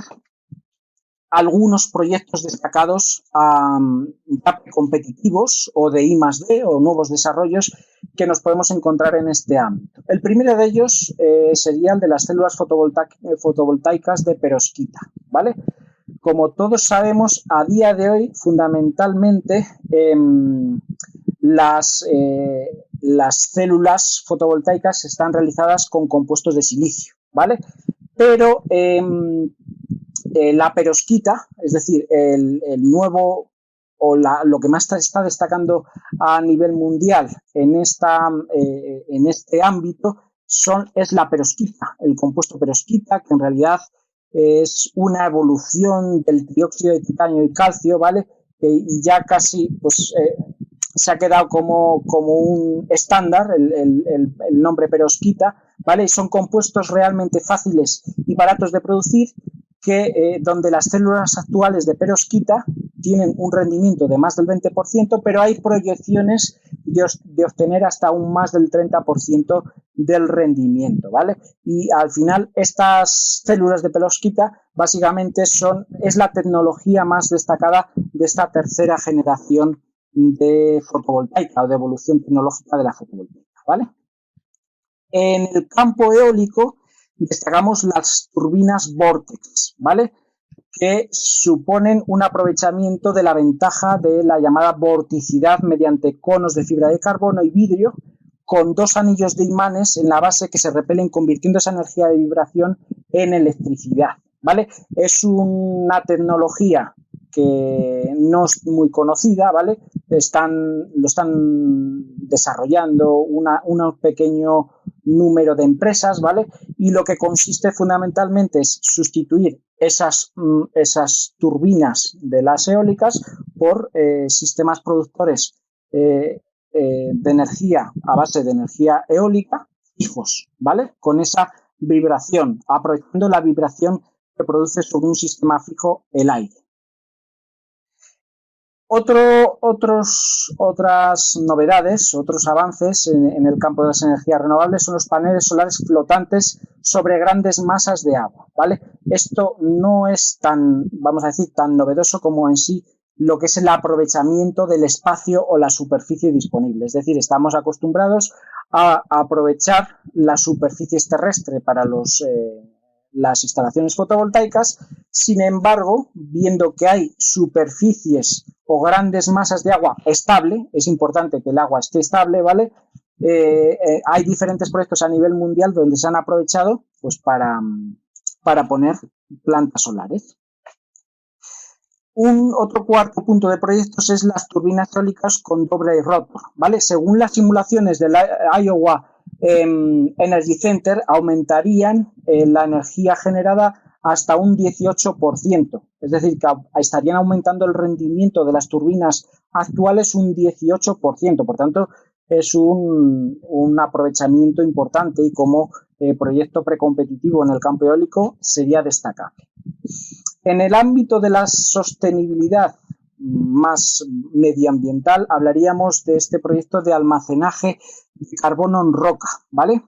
algunos proyectos destacados ya competitivos o de I+D o nuevos desarrollos que nos podemos encontrar en este ámbito. El primero de ellos sería el de las células fotovoltaicas de perovskita, ¿vale? Como todos sabemos, a día de hoy, fundamentalmente, las células fotovoltaicas están realizadas con compuestos de silicio, ¿vale? Pero la perovskita, es decir, el nuevo o lo que más está destacando a nivel mundial en este ámbito es la perovskita, el compuesto perovskita, que en realidad es una evolución del trióxido de titanio y calcio, ¿vale? Y ya casi pues se ha quedado como un estándar el nombre perovskita, ¿vale? Y son compuestos realmente fáciles y baratos de producir donde las células actuales de perovskita tienen un rendimiento de más del 20%, pero hay proyecciones de obtener hasta un más del 30% del rendimiento, ¿vale? Y al final estas células de perovskita básicamente es la tecnología más destacada de esta tercera generación de fotovoltaica o de evolución tecnológica de la fotovoltaica, ¿vale? En el campo eólico destacamos las turbinas Vortex, ¿vale? Que suponen un aprovechamiento de la ventaja de la llamada vorticidad mediante conos de fibra de carbono y vidrio con dos anillos de imanes en la base que se repelen convirtiendo esa energía de vibración en electricidad, ¿vale? Es una tecnología que no es muy conocida, ¿vale? Lo están desarrollando un pequeño número de empresas, ¿vale? Y lo que consiste fundamentalmente es sustituir esas turbinas de las eólicas por sistemas productores de energía a base de energía eólica, fijos, ¿vale? Con esa vibración, aprovechando la vibración que produce sobre un sistema fijo el aire. Otras novedades, otros avances en el campo de las energías renovables son los paneles solares flotantes sobre grandes masas de agua, ¿vale? Esto no es tan, vamos a decir, tan novedoso como en sí lo que es el aprovechamiento del espacio o la superficie disponible. Es decir, estamos acostumbrados a aprovechar las superficies terrestres para las instalaciones fotovoltaicas. Sin embargo, viendo que hay superficies o grandes masas de agua estable, es importante que el agua esté estable, ¿vale? Hay diferentes proyectos a nivel mundial donde se han aprovechado pues para poner plantas solares. Otro cuarto punto de proyectos es las turbinas eólicas con doble rotor, ¿vale? Según las simulaciones del Iowa Energy Center, aumentarían la energía generada hasta un 18%, es decir, que estarían aumentando el rendimiento de las turbinas actuales un 18%, por tanto, es un aprovechamiento importante y como proyecto precompetitivo en el campo eólico sería destacable. En el ámbito de la sostenibilidad más medioambiental, hablaríamos de este proyecto de almacenaje de carbono en roca, ¿vale?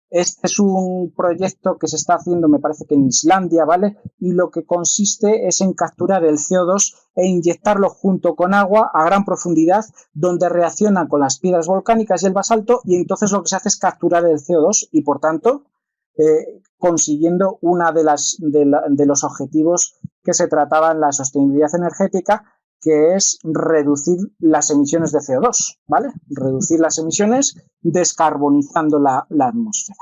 Este es un proyecto que se está haciendo, me parece que en Islandia, ¿vale? Y lo que consiste es en capturar el CO2 e inyectarlo junto con agua a gran profundidad, donde reaccionan con las piedras volcánicas y el basalto, y entonces lo que se hace es capturar el CO2 y, por tanto, consiguiendo una de los objetivos que se trataba en la sostenibilidad energética, que es reducir las emisiones de CO2, ¿vale? Reducir las emisiones descarbonizando la atmósfera.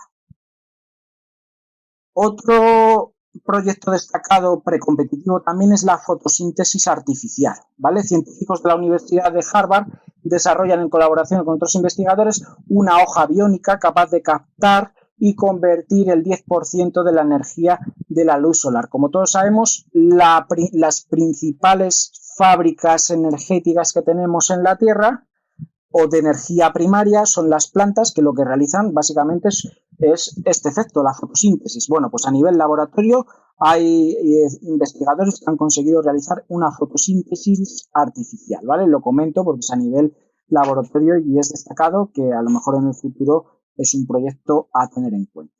Otro proyecto destacado precompetitivo también es la fotosíntesis artificial, ¿vale? Científicos de la Universidad de Harvard desarrollan en colaboración con otros investigadores una hoja biónica capaz de captar y convertir el 10% de la energía de la luz solar. Como todos sabemos, las principales fábricas energéticas que tenemos en la Tierra o de energía primaria son las plantas, que lo que realizan básicamente es este efecto, la fotosíntesis. Bueno, pues a nivel laboratorio hay investigadores que han conseguido realizar una fotosíntesis artificial, ¿vale? Lo comento porque es a nivel laboratorio y es destacado que a lo mejor en el futuro es un proyecto a tener en cuenta.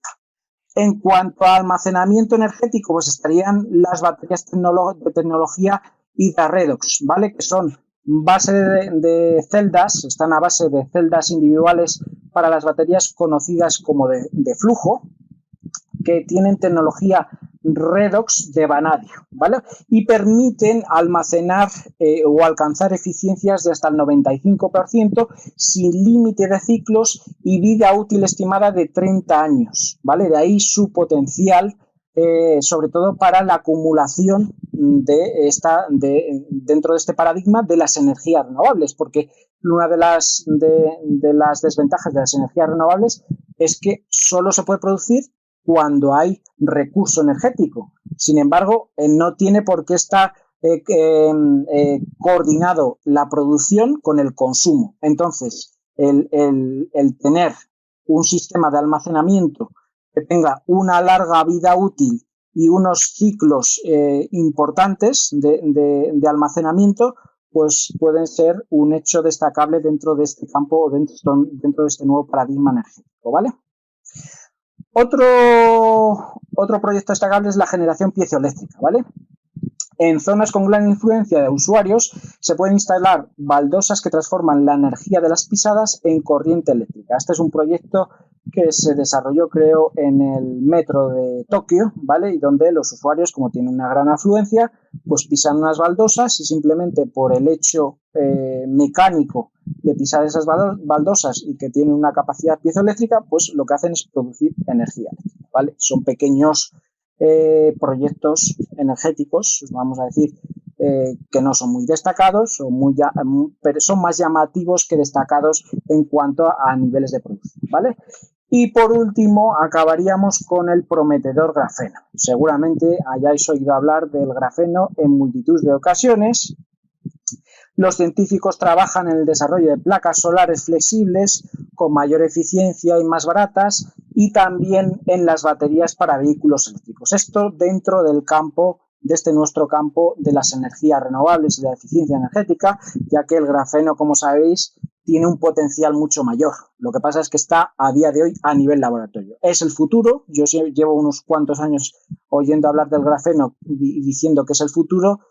En cuanto a almacenamiento energético, pues estarían las baterías de tecnología Hydra Redox, ¿vale? Que son base de celdas, están a base de celdas individuales para las baterías conocidas como de flujo, que tienen tecnología redox de vanadio, ¿vale? Y permiten almacenar o alcanzar eficiencias de hasta el 95% sin límite de ciclos y vida útil estimada de 30 años, ¿vale? De ahí su potencial, sobre todo para la acumulación dentro de este paradigma de las energías renovables, porque una de las desventajas de las energías renovables es que solo se puede producir cuando hay recurso energético. Sin embargo, no tiene por qué estar coordinado la producción con el consumo. Entonces, el tener un sistema de almacenamiento que tenga una larga vida útil y unos ciclos importantes de almacenamiento, pues pueden ser un hecho destacable dentro de este campo o dentro de este nuevo paradigma energético, ¿vale? Otro proyecto destacable es la generación piezoeléctrica, ¿vale? En zonas con gran influencia de usuarios se pueden instalar baldosas que transforman la energía de las pisadas en corriente eléctrica. Este es un proyecto que se desarrolló, creo, en el metro de Tokio, ¿vale? Y donde los usuarios, como tienen una gran afluencia, pues pisan unas baldosas y simplemente por el hecho mecánico de pisar esas baldosas y que tienen una capacidad piezoeléctrica, pues lo que hacen es producir energía eléctrica, ¿vale? Son pequeños proyectos energéticos, vamos a decir, que no son muy destacados, pero son más llamativos que destacados en cuanto a niveles de producción, ¿vale? Y por último, acabaríamos con el prometedor grafeno. Seguramente hayáis oído hablar del grafeno en multitud de ocasiones. Los científicos trabajan en el desarrollo de placas solares flexibles con mayor eficiencia y más baratas, y también en las baterías para vehículos eléctricos. Esto dentro del campo, de este nuestro campo de las energías renovables y de la eficiencia energética, ya que el grafeno, como sabéis, tiene un potencial mucho mayor. Lo que pasa es que está a día de hoy a nivel laboratorio. Es el futuro. Yo llevo unos cuantos años oyendo hablar del grafeno y diciendo que es el futuro,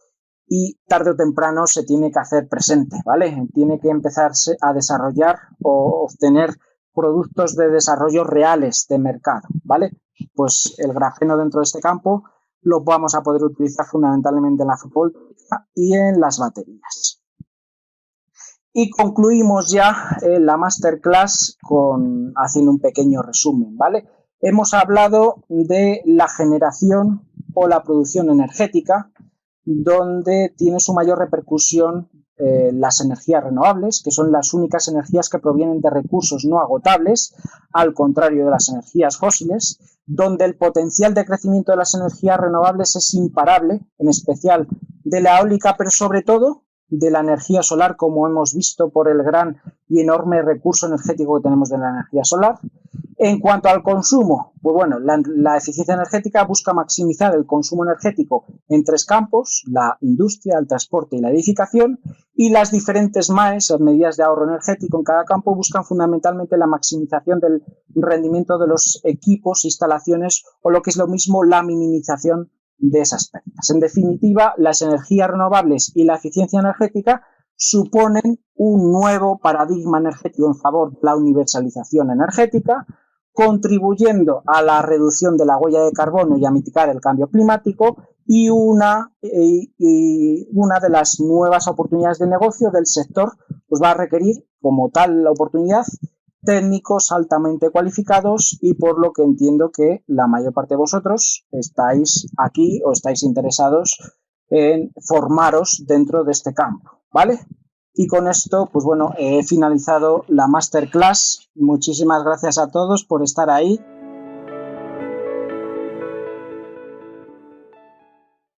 y tarde o temprano se tiene que hacer presente, ¿vale? Tiene que empezarse a desarrollar o obtener productos de desarrollo reales de mercado, ¿vale? Pues el grafeno dentro de este campo lo vamos a poder utilizar fundamentalmente en la fotovoltaica y en las baterías. Y concluimos ya la masterclass haciendo un pequeño resumen, ¿vale? Hemos hablado de la generación o la producción energética, donde tiene su mayor repercusión las energías renovables, que son las únicas energías que provienen de recursos no agotables, al contrario de las energías fósiles, donde el potencial de crecimiento de las energías renovables es imparable, en especial de la eólica, pero sobre todo de la energía solar, como hemos visto por el gran y enorme recurso energético que tenemos de la energía solar. En cuanto al consumo, pues bueno, la eficiencia energética busca maximizar el consumo energético en 3 campos: la industria, el transporte y la edificación, y las diferentes MAEs, las medidas de ahorro energético en cada campo, buscan fundamentalmente la maximización del rendimiento de los equipos, instalaciones, o lo que es lo mismo, la minimización de esas pérdidas. En definitiva, las energías renovables y la eficiencia energética suponen un nuevo paradigma energético en favor de la universalización energética, contribuyendo a la reducción de la huella de carbono y a mitigar el cambio climático, y una de las nuevas oportunidades de negocio del sector pues va a requerir, como tal la oportunidad, técnicos altamente cualificados, y por lo que entiendo que la mayor parte de vosotros estáis aquí o estáis interesados en formaros dentro de este campo, ¿vale? Y con esto, pues bueno, he finalizado la masterclass. Muchísimas gracias a todos por estar ahí.